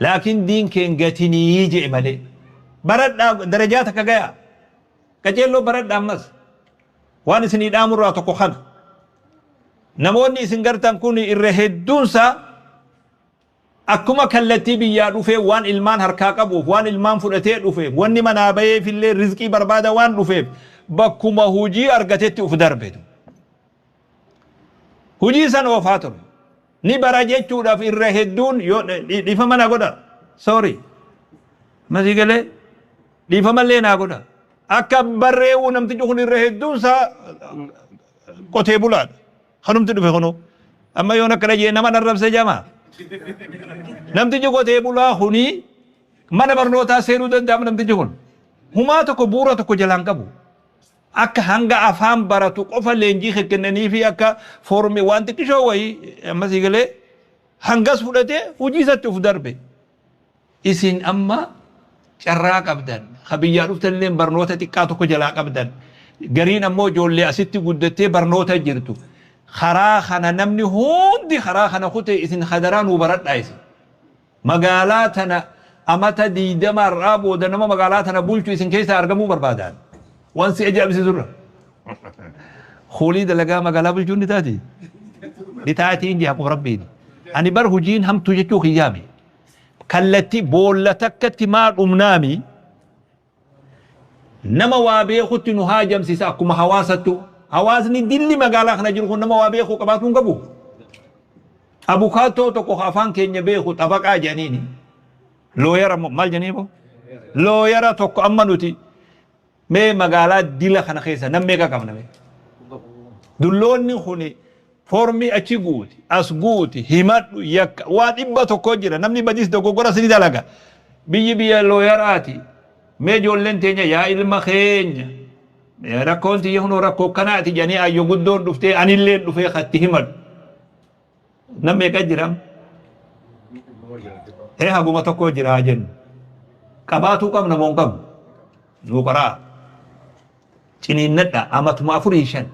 لكن دين كين قتني يجي مالي برد درجاتك جاية كجيلو برد أمس وأنا سني دامر راتكو خن نموني سنجرتان كوني الرهدون سا أكما كالتي بيا رفي وان إلمان هركاك أبو وان إلمان فرتي رفي واني من أبي في اللي رزقي بربادة وان رفي بكما هوجي أرغتت أفدر بيدو هوجي سن وفاتر ni barajechuudhaaf irra hedduun yoo dhiifama naa godha sorry masii galee dhiifamallee naa godha akka barreewuu namtichi kun irra hedduun isaa qotee bulaadha kanumti dhufe kunu amma yoon akkana jee nama narrabse jamaa namtichi qotee bulaa kuni mana barnootaa seenuu danda'ama namtichi kun humaa tokko buura tokko jalaan qabu akka hanga afaan baratu qofa leenjii kennanii fi akka foormi waan xiqqishoo wayii ammasii galee hangas fudhatee hojii isatti uf darbe isin amma carraa qabdan habiyyaa dhuftallee barnoota xiqqaa tokko jalaa qabdan gariin ammoo ijoollee asitti guddattee barnoota jirtu karaa kana namni hundi karaa kana kutee isin hadaraa nuu baradhaa isin magaalaa tana amata diidamarraa booda nama magaalaa tana bulchu isin keessaa argamuu barbaadan وانسي اجاب سيزورا خولي دلقا مقالا بالجون لتاتي انجي حقو ربي اني بره جين هم تجيكو خيامي كالتي بولتك ما امنامي نما وابي خط نهاجم سيساكو حواستو حواسني دلي مقالا خنا جنخو نما وابي خو قباتون قبو ابو كاتو تكو خافان كينيا بيخو طبقا جانيني لو يرى مال جانيبو لو يرى تكو امنوتي mee magaalaa dila kana keessa nam meeqa qabna mee dulloonni kuni formii achi guuti as guuti himadhu yakka waa dhibba tokko jira namni badis dogoggora sini dalaga biyya looyaraati mee ijoolleen teenya yaa ilma keenya rakkoon tiyya hunoo rakkoo kanaati jedhanii ayyo guddoon dhuftee anilleen dhufee katti himadhu nam meeqa jiram haguma tokko jira jennu qabaatuu qabna moo hin qabnu nuu qaraa ciniinnadha amatuma afurii shan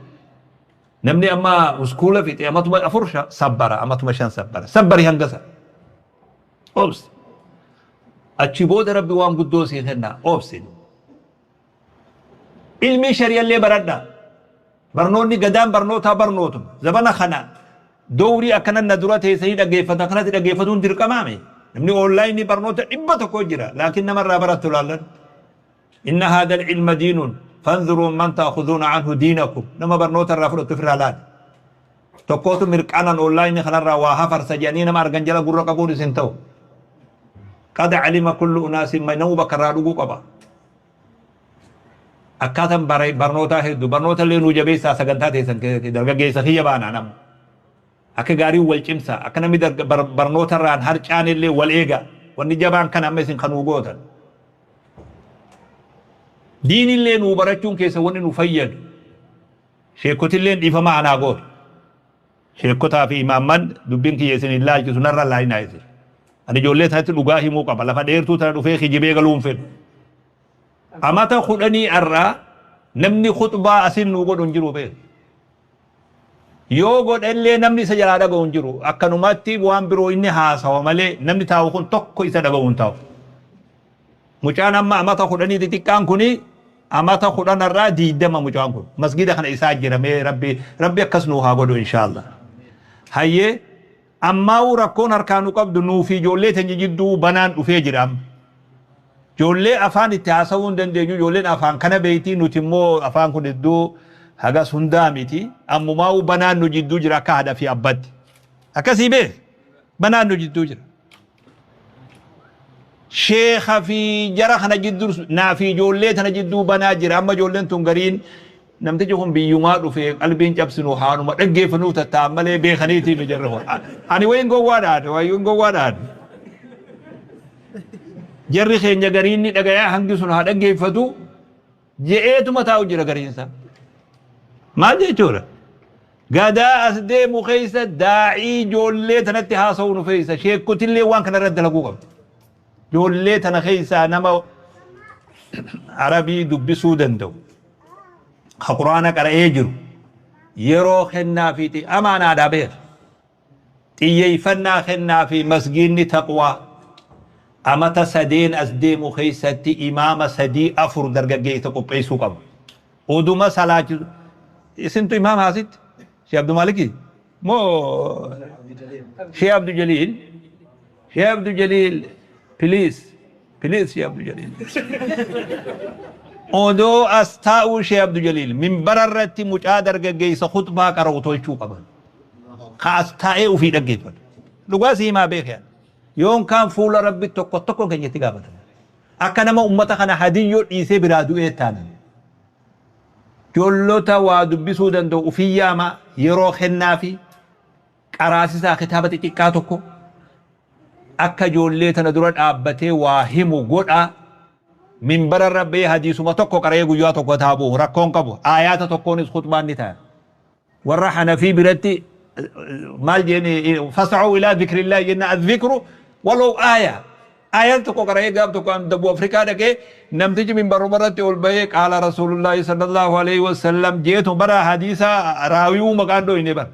نمني أما وسكولة في أما تما أفرشة صبرة أما تما شان صبرة صبري هنقصة أوبس أتشبود ربي وام قدوسي خنا أوبسين علمي شريعة اللي بردنا برنوني قدام برنوتا برنوتم زبنا خنا دوري أكنا ندرات هي سيدا جيفة أكنا تدا جيفتون دير كمامي نمني أونلاين برنوتا إبتا كوجرا لكن مرة برات لالن إن هذا العلم دين فانظروا من تأخذون عنه دينكم نما برنوتا رافلو تفرالان تقوتو مركانا أونلاين خنا رواها فرسجانين ما أرجنجلا قرر قبول سنتو قد علم كل أناس ما نوبة كرادو قبا أكاتم برنوتا هدو برنوتا اللي نوجبيسا سجنتا تيسن درجة جيسا هي بانا نم أكا غاري والجمسا أكا نمي برنوتا ران هرچان اللي والإيغا والنجابان كان أمسين خنوغوتا دين اللي نوبرچون كيسا وني نفيد شيكوت اللي نفا معنا غور شيكوتا في إمام من دبين كي يسن الله كيسو نرى الله نايسي أنا جولي تاتي لغاهي موقع لفا ديرتو تاتو فيخي جبه غلوم فين أما تخدني أرى نمني خطبة أسين نوغو نجرو بيه yoo godhallee namni isa jalaa dhaga'u hin jiru akkanumatti waan biroo inni haasawa malee namni taa'u kun tokko isa dhaga'u hin taa'u mucaan amma amata kudhanii xixiqqaan kuni amata kudhanarraa 20 mucaan kun masgida kana isaa jiramee rabbi akkas nuu haa godhu inshaallah hayyee ammaa rakkoon harkaan nu qabdu nuu fi ijoollee teenya jidduu banaan dhufee jira ijoollee afaan itti haasawuu hin dandeenyu ijoolleen afaan kana beeytii nuti immoo afaan kun iddoo hagas hundaa miti ammumaa banaan nu jidduu jira akka haadha fi abbatti akkasii beek banaan nu jidduu jira sheekha fi jara kana jidduu naa fi ijoollee tana jidduu banaa jira amma ijoolleen tun gariin namtichi kun biyyumaa dhufe qalbiin cabsinu haanuma dhaggeeffannuu tattaan malee beekaniitii nu jarre ani wayin gowwaadhaan jarri keenya gariin ni dhagayaa hangi sun haa dhaggeeffatu je'eetuma taa'u jira gariinsa maal jechuudha gadaa as deemu keessa daa'ii ijoollee tanatti haasa'u nu keessa sheekkotillee waan kana irratti dalaguu qabdu ijoollee tana keessa nama arabii dubbisuu danda'u ha quraana qara'ee jiru yeroo kennaa fi amaanaadhaa beeka xiyyeeffannaa kennaa fi masgiinni taqwaa amata sadeen as deemu keessatti imaama 3-4 dargaggeessa qopheessuu qabu oduma salaachisu isintu imaam haasit Sheikh Abdul Maliki mo Sheikh Abdul Jalil please Sheikh Abdul Jalil odo asta'u Sheikh Abdul Jalil min bararratti mucaa dargaggeessa khutbaa qara'u tolchuu qaban ka asta'ee ufii dhaggeeffatu dhugaa siimaa beekan yoon kaan fuula rabbi tokko keenyatti gaafatan akka nama ummata kana hadiyyoo dhiisee biraa du'ee taanan jollota waa dubbisuu danda'u ufiyyaama yeroo kennaa fi qaraasisaa kitaaba xixiqqaa tokko akka ijoollee tana dura dhaabbatee waa himu godha minbara rabbee hadiisuma tokko qara'ee guyyaa tokko taabu rakkoon qabu aayaata tokkoonis khutbaan ni ta'a warra hanafii biratti maal jeeni fas'u ilaa dhikrillah jenna adh-dhikru walau آيات تقول قرأي قاب تقول دبو أفريقيا دكه نمتج من برمرة البيع قال رسول الله صلى الله عليه وسلم جيت برا حديثا راوي مكان دو إني بر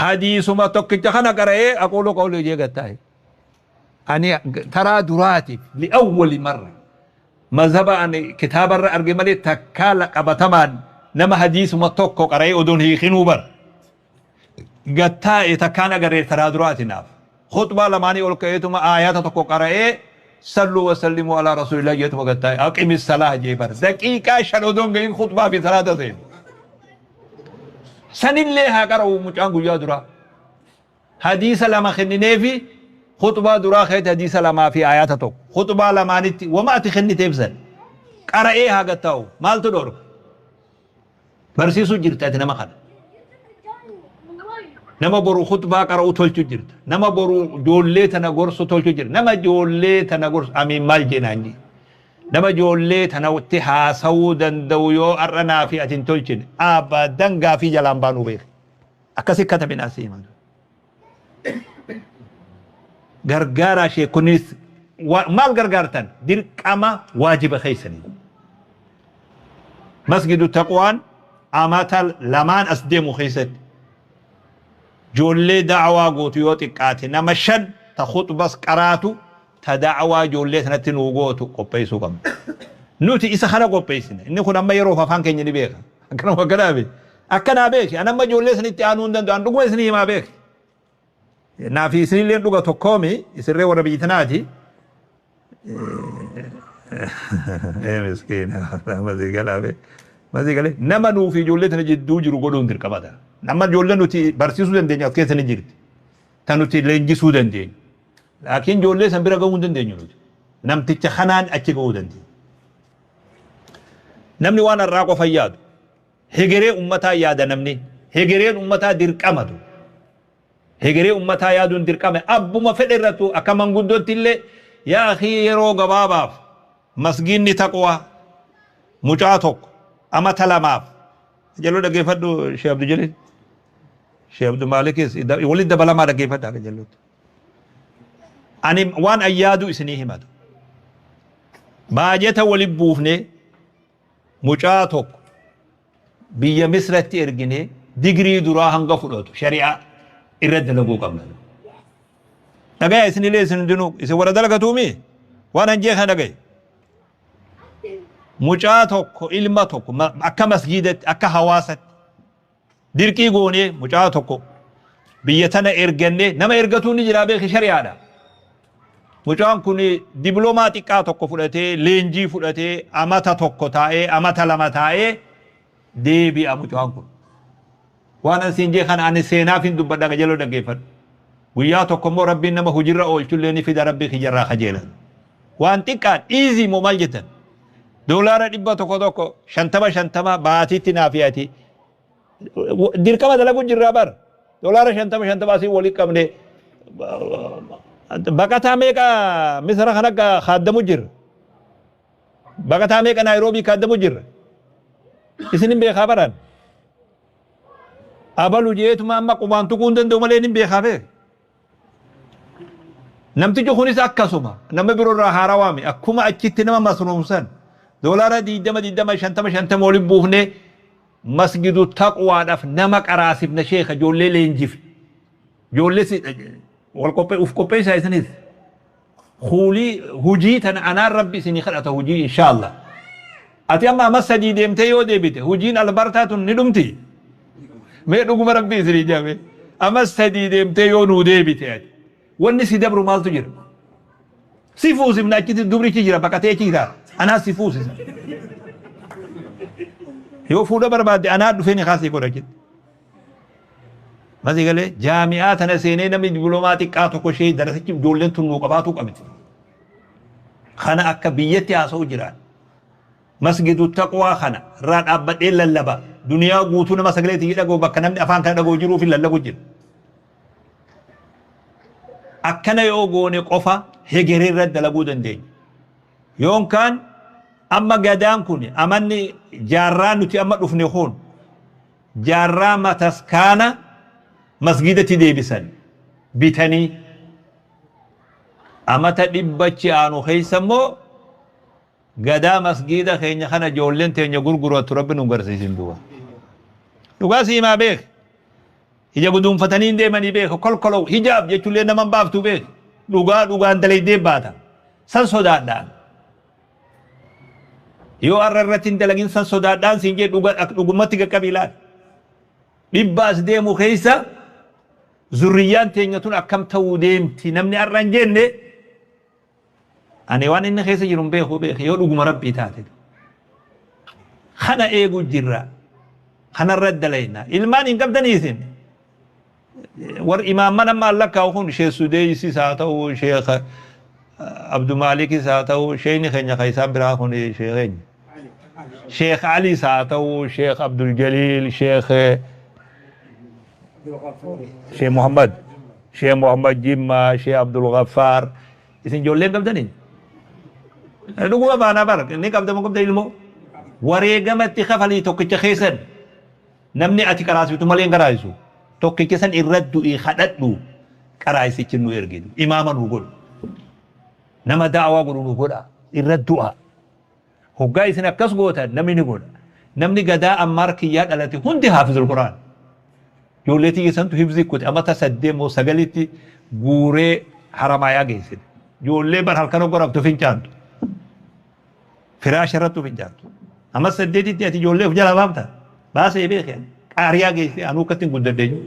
حديث ما تكتخنا قرأي أقول قولي جي قتاي أني ترى دراتي لأول مرة مذهب أن كتاب الرأرجمالي تكال قبتمان نما حديث ما تكو قرأي أدون هي خنوبر قتاي تكانا قرأي ترى دراتي ناف خطبة لماني أولكيتما آيات تقو قرأي صلوا وسلموا على رسول الله جيت وقتها أقيم الصلاة جيبر دقيقة شنودون قين خطبة في ثلاثة سين سن اللي هكروا مجانقو يا درا حديث لما خنني في خطبة درا خيت حديث لما في آيات تقو خطبة لماني وما تخني تبزل قرأي هكتاو مال تدور برسيسو جرتات نما خد nama boru khutbaa qara'u tolchu jirta nama boru ijoollee tana gorsu tolchu jirta nama ijoollee tana gorsu amiin maal jeenaanji nama ijoollee tana watti haasawuu danda'u yoo arranaa fi atin tolchine abadan gaafii jalaan baanuu beeka akkasi katabin asii malu gargaara shee kunis maal gargaartan dirqama waajiba keeysanii masgidu taqwaan amata lamaan as deemu keessatti ijoollee da'awaa gootu yoo xiqqaate nama 5 ta khutbas qaraatu ta da'awaa ijoollee sanatti nuu gootu qopheessuu qabna. Nuti isa kana qopheessine inni kun amma yeroo afaan keenya ni beeka. Akkanuma ganaabe akkanaa beeki an amma ijoollee sanitti aanuu hin danda'u an dhuguma isinii himaa beeki. Naafi isinillee dhuga tokkoomi isirree warra biyyi tanaati. Miskiina masigale nama nuufi ijoollee tana jidduu jiru godhuun dirqamata. Nama ijoollee nuti barsiisuu dandeenya as keessa ni jirti. Ta nuti leenjisuu dandeenya. Laakiin ijoollee san bira gahuu hin dandeenyu nuti. Namticha kanaan achi gahuu dandeenya. Namni waan har'aa qofa yaadu. Hegeree ummataa yaada namni. Hegereen ummataa dirqamatu. Hegeree ummataa yaaduun dirqame abbuma fedhe irrattu akka manguddootti illee yaa akhii yeroo gabaabaaf masgiinni taqwaa mucaa tokko amata lamaaf jaloo dhaggeeffadhu Sheekh Abdul Jalil Sheekh Abdul Malikis waliin dabalamaa dhaggeeffadha akka jalootti. Ani waan ayyaadu isinii himatu. Baajeta waliin buufnee mucaa tokko biyya Misratti erginee digrii duraa hanga fudhatu shari'aa irratti dalaguu qabna. Dhagaya isinillee isin dinu isin warra dalagatuumi waan anjee kan dhagaye. Mucaa tokko ilma tokko akka masgiidatti akka hawaasatti dirqii goonee mucaa tokko biyya tana ergannee nama ergatuun ni jira beeki shari'aadha. Mucaan kun diploomaa xiqqaa tokko fudhatee leenjii fudhatee amata tokko taa'ee amata lama taa'ee deebi'a mucaan kun. Waan asiin jee kana ani seenaaf hin dubbadha akka jaloo dhaggeeffadhu. Guyyaa tokko immoo rabbiin nama hujirra oolchullee ni fida rabbii kijarraa kajeelan. Waan xiqqaan iizii moo maal jettan? Doolaara 100 baatiitti naaf yaati. Dirqama dalagu jirraa bar. Doolaara 50 asii walii qabne baqataa meeqa Misra kana kaaddamu jirra. Baqataa meeqa Naayiroobii kaaddamu jirra. Isinin beekaa baran. Abalu jeetuma amma qubaan tuquu hin danda'u malee hin beekaa beek. Namtichi kunis akkasuma nama biroorraa haarawaame akkuma achitti nama masruumsan doolaara 20 waliin buufnee masgidu taqwaadhaaf nama qaraasifna sheeka ijoollee leenjif. Ijoollee wal qopheessaa isinis. Huulii hujii tana anaan rabbi isinii kadhata hujii inshaallah. Ati amma amma sadii deemtee yoo deebite hujiin albartaatun ni dhumti. Mee dhuguma rabbi isinii jabe amma sadii deemtee yoo nuu deebite ati. Wanni si dabru maaltu jira? Si fuusifna achitti dubrichi jira baqatee jira. Anaa si fuusisa. Yoo fuudha barbaadde anaa dhufee ni kaasii godha jetti. Masi galee jaami'aa tana seenee namni diploomaa xiqqaa tokko ishee darasichi ijoolleen tun nuu qabaatu qabiti. Kana akka biyyatti haasa'u jiraan. Masgidu taqwaa kana irraa dhaabbadhee lallaba. Duniyaa guutuu nama sagaleetii dhagoo bakka namni afaan kana dhagoo jiruu fi lallabu jira. Akkana yoo goone qofa hegeree irratti dalaguu dandeenya. Yoon kaan amma gadaan kun amanni jaarraa nuti amma dhufne kun jaarraa mataskaana masgidatti deebisan bitanii amata dhibbachi aanu keessa immoo gadaa masgida keenya kana ijoolleen teenya gurguratu rabbi nu garsiisin duuba. Dhugaa siimaa beek. Ija guduunfatanii deemanii beeku kolkoloo hijaab jechuullee naman baaftu beeku dhugaan dalaydee baata san sodaadhaan yoo arra irratti hin dalagin san sodaadhaan siin jee dhugumatti qaqqabiilaan dhibbaas deemu keessa zurriyyaan teenya tun akkam ta'uu deemti namni arra hin jenne ani waan inni keessa jiru beeku yoo dhuguma rabbii taate kana eegu jirra kanarra dalayna ilmaan hin qabdaniisin war imam mana mallaka hon Sheikh Sudaysi saatau Sheikh Abdul Malik saatau Sheikh Khanya Khaisan bira hon Sheikh Ali saatau Sheikh Abdul Jalil Sheikh Muhammad Jimma Sheikh Abdul Ghaffar isin jolle qabdani dugu bana bar ni qabda mo qabda ilmo wareegamatti khafali tokkicha keessan namni ati qaraasitu malee qaraasu tokki kesan irraddu khadaddu qaraayisichi nu ergidu imama nu godhu nama da'awa godhu nu godha irraddu'a hoggaa isin akkas gootan namni ni godha نمني قداء أمارك ياد التي هندي حافظ القرآن يوليتي يسنتو حفظي كنت أما تصدم وسقلتي غوري حرام آيا جيسد يولي بر هالكانو قرب تفين جانتو فراش رتو فين جانتو أما سديتي تياتي يولي فجلا بامتا بس يبيخ يعني آريا جيسي أنو كتن قدر دينو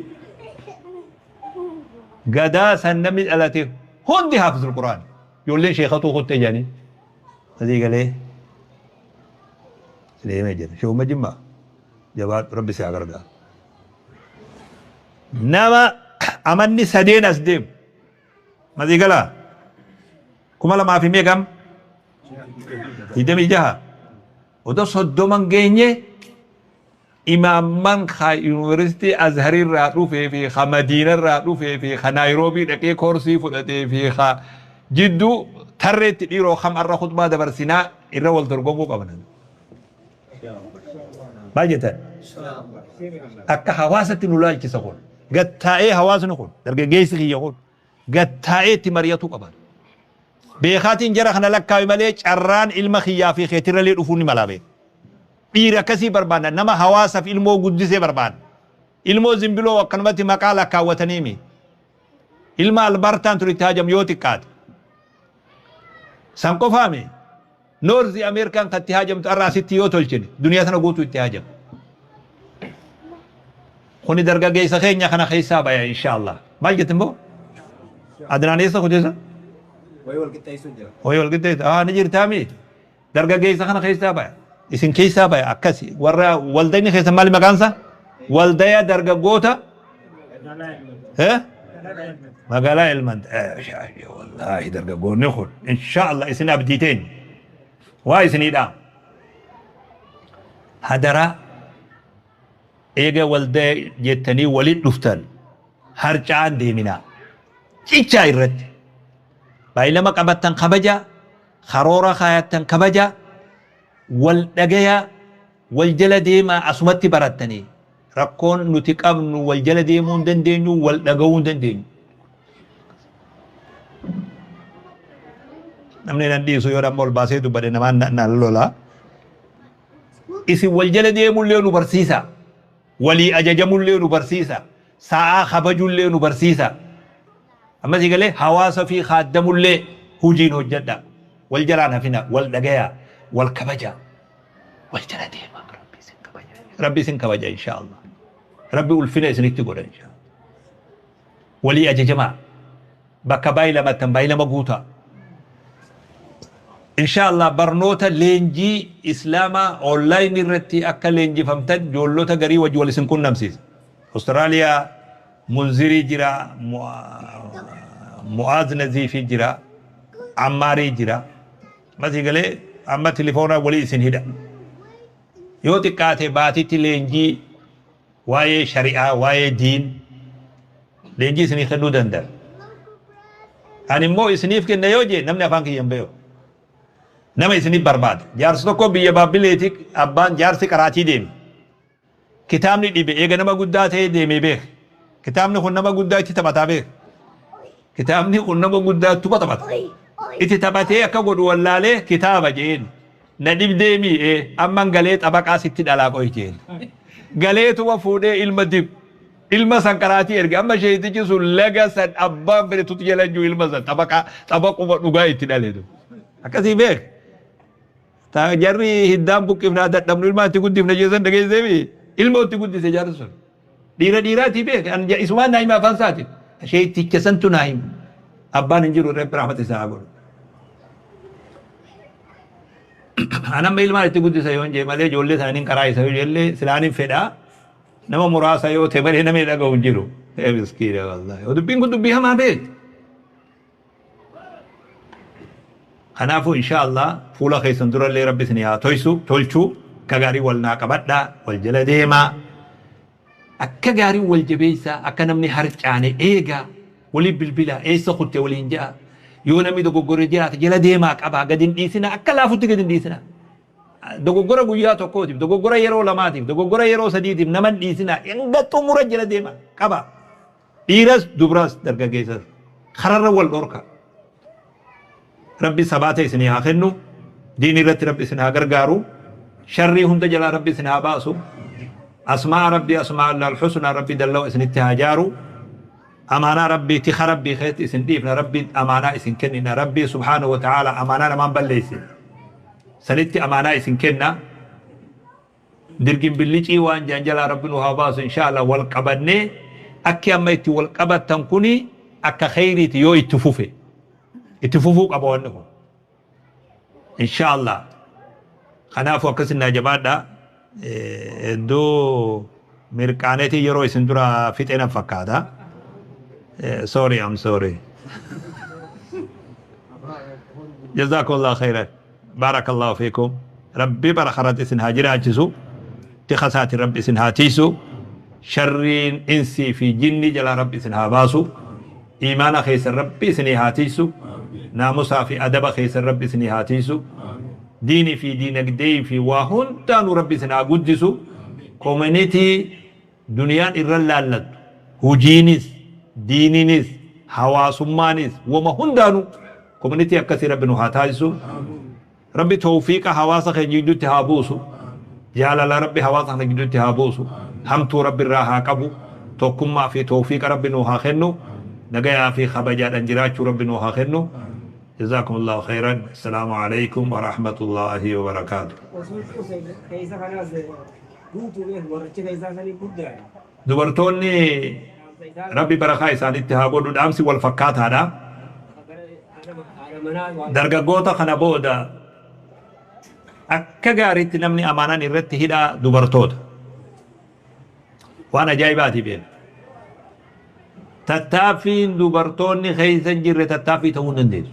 قداء سنمي التي هندي حافظ القرآن يولي شيخاتو خط جاني هذه قال ايه ليه ما جد شو مجمع جواب ربي سيعقرب نما أمني سدين أسديم ما ذي قلا كمالا ما في ميكام يدمي جها وده صدومان جيني إمام من خا يونيفرسيتي أزهري الراتو في خا مدينة الراتو في خا نيروبي دكي كورسي فلتي في خا جدو ترت ديرو خم أرى خطبة دبرسنا إرى والترقوم قبنا باجتا أكا حواسة نولاي كسقول قد تاء حواس نقول درجة جيس هي يقول قد تاء تمرياتو قبل بيخاتين جرخنا لك كاي مليج أران علم خيافي خيتر لي رفوني ملابي بيرا كسي بربان نما حواس في علمو قدس بربان علمو زنبلو وقنمتي مقالة كاوتنيمي علم البرتان تريتاجم يوتيكات سانكو فامي نورزي أمريكان قد تهاجم ترى ستي يوتولشين دنيا سنة قوتو اتهاجم خوني درجة جيسة خينيا خنا خيسا بايا إن شاء الله ما جتن بو أدنى نيسا خجيسا ويول قتاي نجير تامي درجة جيسة خنا خيسا بايا اسم كيسا بايا أكاسي ورا والدين خيسا مالي مكانسا والدايا درجة قوتا ها مقالا علمان والله درجة قول نخل إن شاء الله اسم أبديتين وايسني دا هدرا ايغا والده جتني وليد دفتن هرچان ديمنا چيچا يرت بايلما قبتن خبجا خرورا خايتن خبجا والدغيا والجل ديما اسمتي برتني ركون نتقم والجل ديمون دندينو والدغون دندينو namni nan dhiisu yoo dhamma ol baasee dubbade namaan naan lola isin wal jala deemullee nu barsiisa walii ajajamullee nu barsiisa sa'aa kabajullee nu barsiisa amma si galee hawaasa fi khaaddamullee hujiin hojjedha wal jalaan hafina wal dhagaya wal kabaja wal jala deema rabbi isin kabaja insha Allah rabbi ulfina isinitti godha insha Allah walii ajajamaa bakka baay'ilama baay'ilama guutaa إن شاء الله برنوتا لينجي إسلاما أونلاين الرتي أكا لينجي فمتد جولوتا غري وجوال سنكون نمسيس أستراليا منزري جرا معاذ نزيفي جرا عماري جرا ما تيغلي أما تليفونا ولي سنهدا يوتي كاتي باتي لينجي واي شريعة واي دين لينجي سني خدو دندر أنا مو إسنيف كنا يوجي نمنا فانكي ينبيو nama isinit barbaade jaarsi tokko biyya baabbileetik abbaan jaarsi qaraatii deeme kitaabni dhibe eega nama guddaa ta'ee deemee beek kitaabni kun nama guddaa itti taphataa beek kitaabni kun nama guddaa tuba taphata itti taphatee akka godhu wallaalee kitaaba jeen na dhibdeemi amman galee xabaqaa sitti dhalaa qoy jeen galee tuba fuudhee ilma dib ilma san qaraatii erge amma sheetichi sun laga san abbaan fedhe tutu jalanjuu ilma san xabaquma dhugaa itti dhaleetu akkasii beek jarri hiddaan buqqifnaa dadhabnu ilmaatti guddifna jeesan dhageesseemi ilma itti guddise jaarri sun dhiiraatii beek isumaan naa'ima afaan isaati sheeticha santu naa'ima abbaan hin jiru rabbi rahmata isaa godhu anamma ilmaan itti guddisa yoon jee malee ijoollee isaaniin karaa isa yoo jellee silaaniin fedhaa nama muraasa yoo ta'e malee namni dhaga'u hin jiru miskiina wallaahi dubbiin kun dubbii hamaa beekti kanaafuu insha Allah fuula keessan durallee rabbi isin haa toysu tolchuu akka gaarii wal naa qabadhaa wal jala deemaa akka gaarii wal jabeessaa akka namni harcaane eegaa walii bilbila eessa kutte waliin ja'a yoo namni dogoggoree jiraate jala deemaa qabaa gadi hin dhiisina akka laafutti gadi hin dhiisina dogoggora guyyaa tokkootiif dogoggora yeroo lamaatiif dogoggora yeroo sadiitiif nama hin dhiisina hanga xumura jala deemaa qabaa dhiiras dubras dargaggeessas kararra wal dhorka ربي سباته سنها خنو دين رت ربي سنها غرغارو شري هند جلا ربي سنها باسو أسماء ربي أسماء الله الحسنى ربي دلو إسن التهاجارو أمانة ربي تخ ربي خيت إسن ديفنا ربي أمانة إسن كننا ربي سبحانه وتعالى أمانة ما بليسن سنتي أمانة إسن كنا درجين بالليجي وان جانجلا ربي نوها باسو إن شاء الله والقبضني أكي أميتي والقبض تنكوني أكا خيري تيو اتفوفي اتفوفوك أبوانكم إن شاء الله خنافو أكسنا جبادا دو مركانتي يرو اسندرا فتنا فكادا سوري ام سوري جزاكم الله خيرا بارك الله فيكم ربي برخرت اسن هاجر اجسو تخسات ربي اسن هاتيسو شرين انسي في جني جل ربي اسن هاباسو ايمان خيس ربي اسن هاتيسو ناموسا في ادب خيس ربي اسن هاتيسو ديني في دينك دي في واهن تانو ربي سنا قدسو كومينيتي دنيان إرلالت هجينيس دينينيس حواسمانيس وما هندانو كومينيتي أكسي ربي نهاتايسو ربي توفيق حواسا خيجدو تهابوسو جالا ربي حواسا خيجدو تهابوسو همتو ربي راها قبو توكما في توفيق ربي نوها خنو نقيا في خبجات انجراچو ربي نوها خنو جزاكم الله خيرا السلام عليكم ورحمة الله وبركاته دبرتوني ربي برخاء إسان اتهابون الأمس والفكات هذا درجة قوتا خنبودا أكا قارت نمني أمانا نرت هدا دبرتوت وانا جايباتي بين تتافين دبرتوني خيسا جر تتافي تهون انديس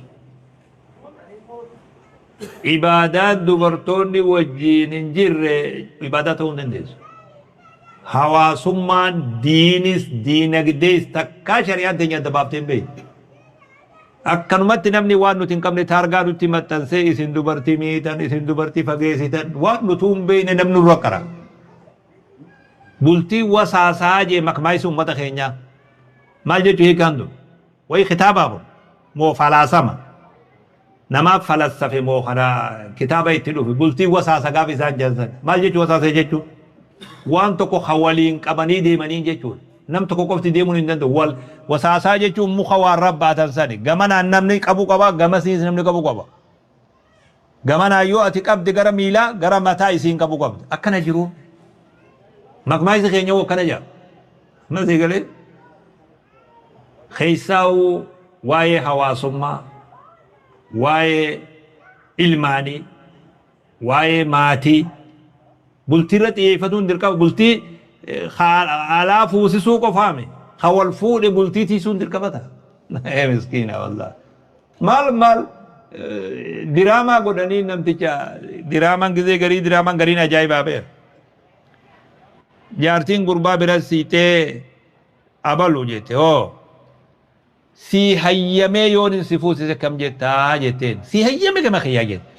عبادات دبرتوني وجين انجر عبادات هون انديس حواسمان دينيس دينك ديس تكا شريعة دنيا دبابتين بي أكنمت نمني وان نتين قبل تارغا نتي متنسي اسن دبرتي ميتان اسن دبرتي فقيسيتان وان نتون بين نمن الرقرة بلتي وساساجي مكمايس أمت خينيا مال جيتو هيكاندو وي خطابا مو فلاسما نما فلسفه مو خنا كتابه يتلو في بلتي وساسا غافي سان جنسن مال جيتو وساسا جيتو وان تكو خوالين قبني ديمانين جيتو نم تكو قفت ديمون اندن وال وساسا جيتو مخوار رب باتنساني غمنا نمني قبو قبا غمسيس نمني قبو قبا غمنا يو اتي قبد غرا ميلا غرا متا يسين قبو قبد اكنا جيرو مقمايز خينيو كنا جا نسي قالي خيساو واي حواسما واي ilmaanii waa'ee maatii bultiirra xiyyeeffatuun hin dirqama bultii alaa fuusisuu qofaame ka wal fuudhe bultii tiisuun dirqamata miskiina wallah maal diraamaa godhanii namticha diraamaan gizee garii diraamaan gariin ajaa'ibaa beer jaartiin gurbaa bira siitee abalu jette hoo si hayyamee yoon si fuusise kam jettaa jetteen si hayyame gama khiyyaa jette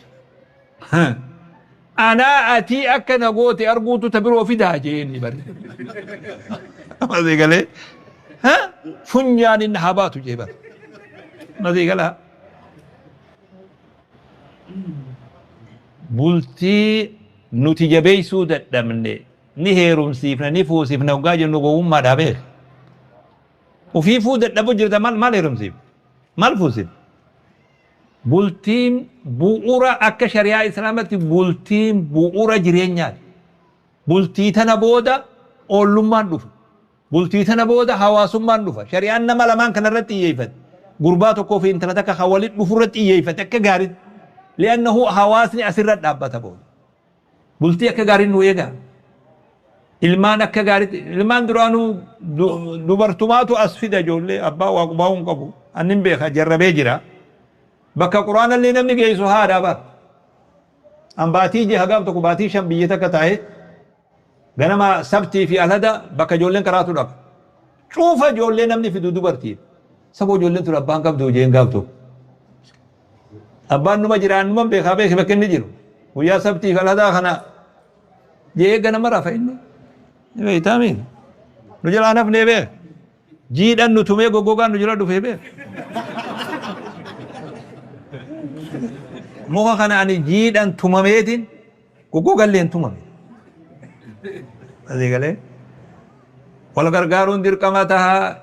anaa atii akka nagoote arguutu tabiroo fidaa jeeni bari masii galee funyaan inni habaatu jee bar masii galaa bultii nuti jabeeysuu dadhabne ni heerumsiifna ni fuusifna ugaa jennu gowwummaadhaa beek وفي فود دبو جرتا مال يرمسيب مال فوسيب بولتين بؤورا أكا شريعة إسلامة بولتين بؤورا جرينيات بولتي تنبودا أولمان دوفا بولتي تنبودا حواسمان دوفا شريعة نما لمان كان رتي يفت قرباتو كوفي انتلتك خوالد بفرت يفت أكا غارد لأنه حواسني أسرت دابتا بود بولتي أكا غارد نويقا ilmaan akka gaariitti ilmaan duraanuu dubartumaatu as fida ijoollee abbaa waa qubaa'uun qabu annin beeka jarrabee jira bakka quraanallee namni geessu haadhaa bar an baatii je hagaaf tokko baatii shan biyya takka taa'e ganama sabtii fi alhada bakka ijoolleen karaatu dhaba cuufa ijoollee namni fidu dubartii saboo ijoolleen tura abbaan qabdu jeen gaaf tokko abbaan numa jiraan numa beekaa beeke bakka inni jiru guyyaa sabtii fi alhadaa kana jee ganama rafa inni Vitamin. Nu jala anaf nebe. Jidan nu tume gogogan nu jala dufe be. Moga kana ani jidan tumametin Guguu galleen tumame. Asii galee wal gargaaruun dirqama tahaa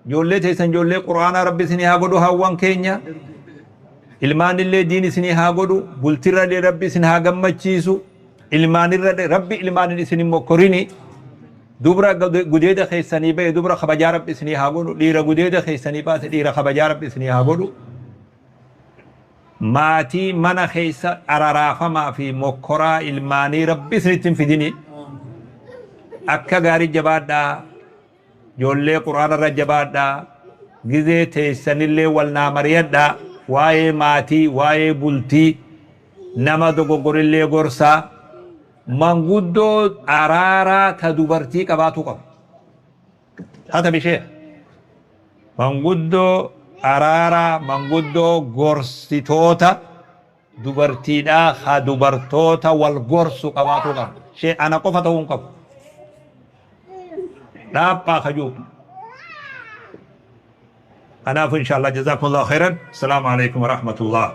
ijoollee teessan ijoollee quraanaa rabbi isinii haa godhu hawwan keenya. Ilmaan illee diin isinii haa godhu bultirra illee rabbi isin haa gammachiisu. Ilmaan irra rabbi ilmaan isin immoo korini. Dubra gudeeda keessanii ba'e dubra kabajaa rabbi isinii haa godhu. Dhiira gudeeda keessanii baase dhiira kabajaa rabbi isinii haa godhu. Maatii mana keessa araraafamaa fi mokkoraa ilmaanii rabbi isinitti hin fidini. Akka gaarii jabaadhaa. Ijoollee quraana irra jabaadhaa. Gizee teessanillee wal naa mari'adhaa. Waa'ee maatii, waa'ee bultii, nama dogoggorillee gorsaa. Manguddoo araaraa ta dubartii qabaatu qaba. Hata bishee. Manguddoo araaraa, manguddoo gorsitoota dubartiidhaa haa dubartoota wal gorsu qabaatu qaba. Shee ana qofa ta'uu hin qabu. Dhaabaa kajuu. Kanaaf inshallah jazakumullahu khairan. Assalaamu alaikum wa rahmatullah.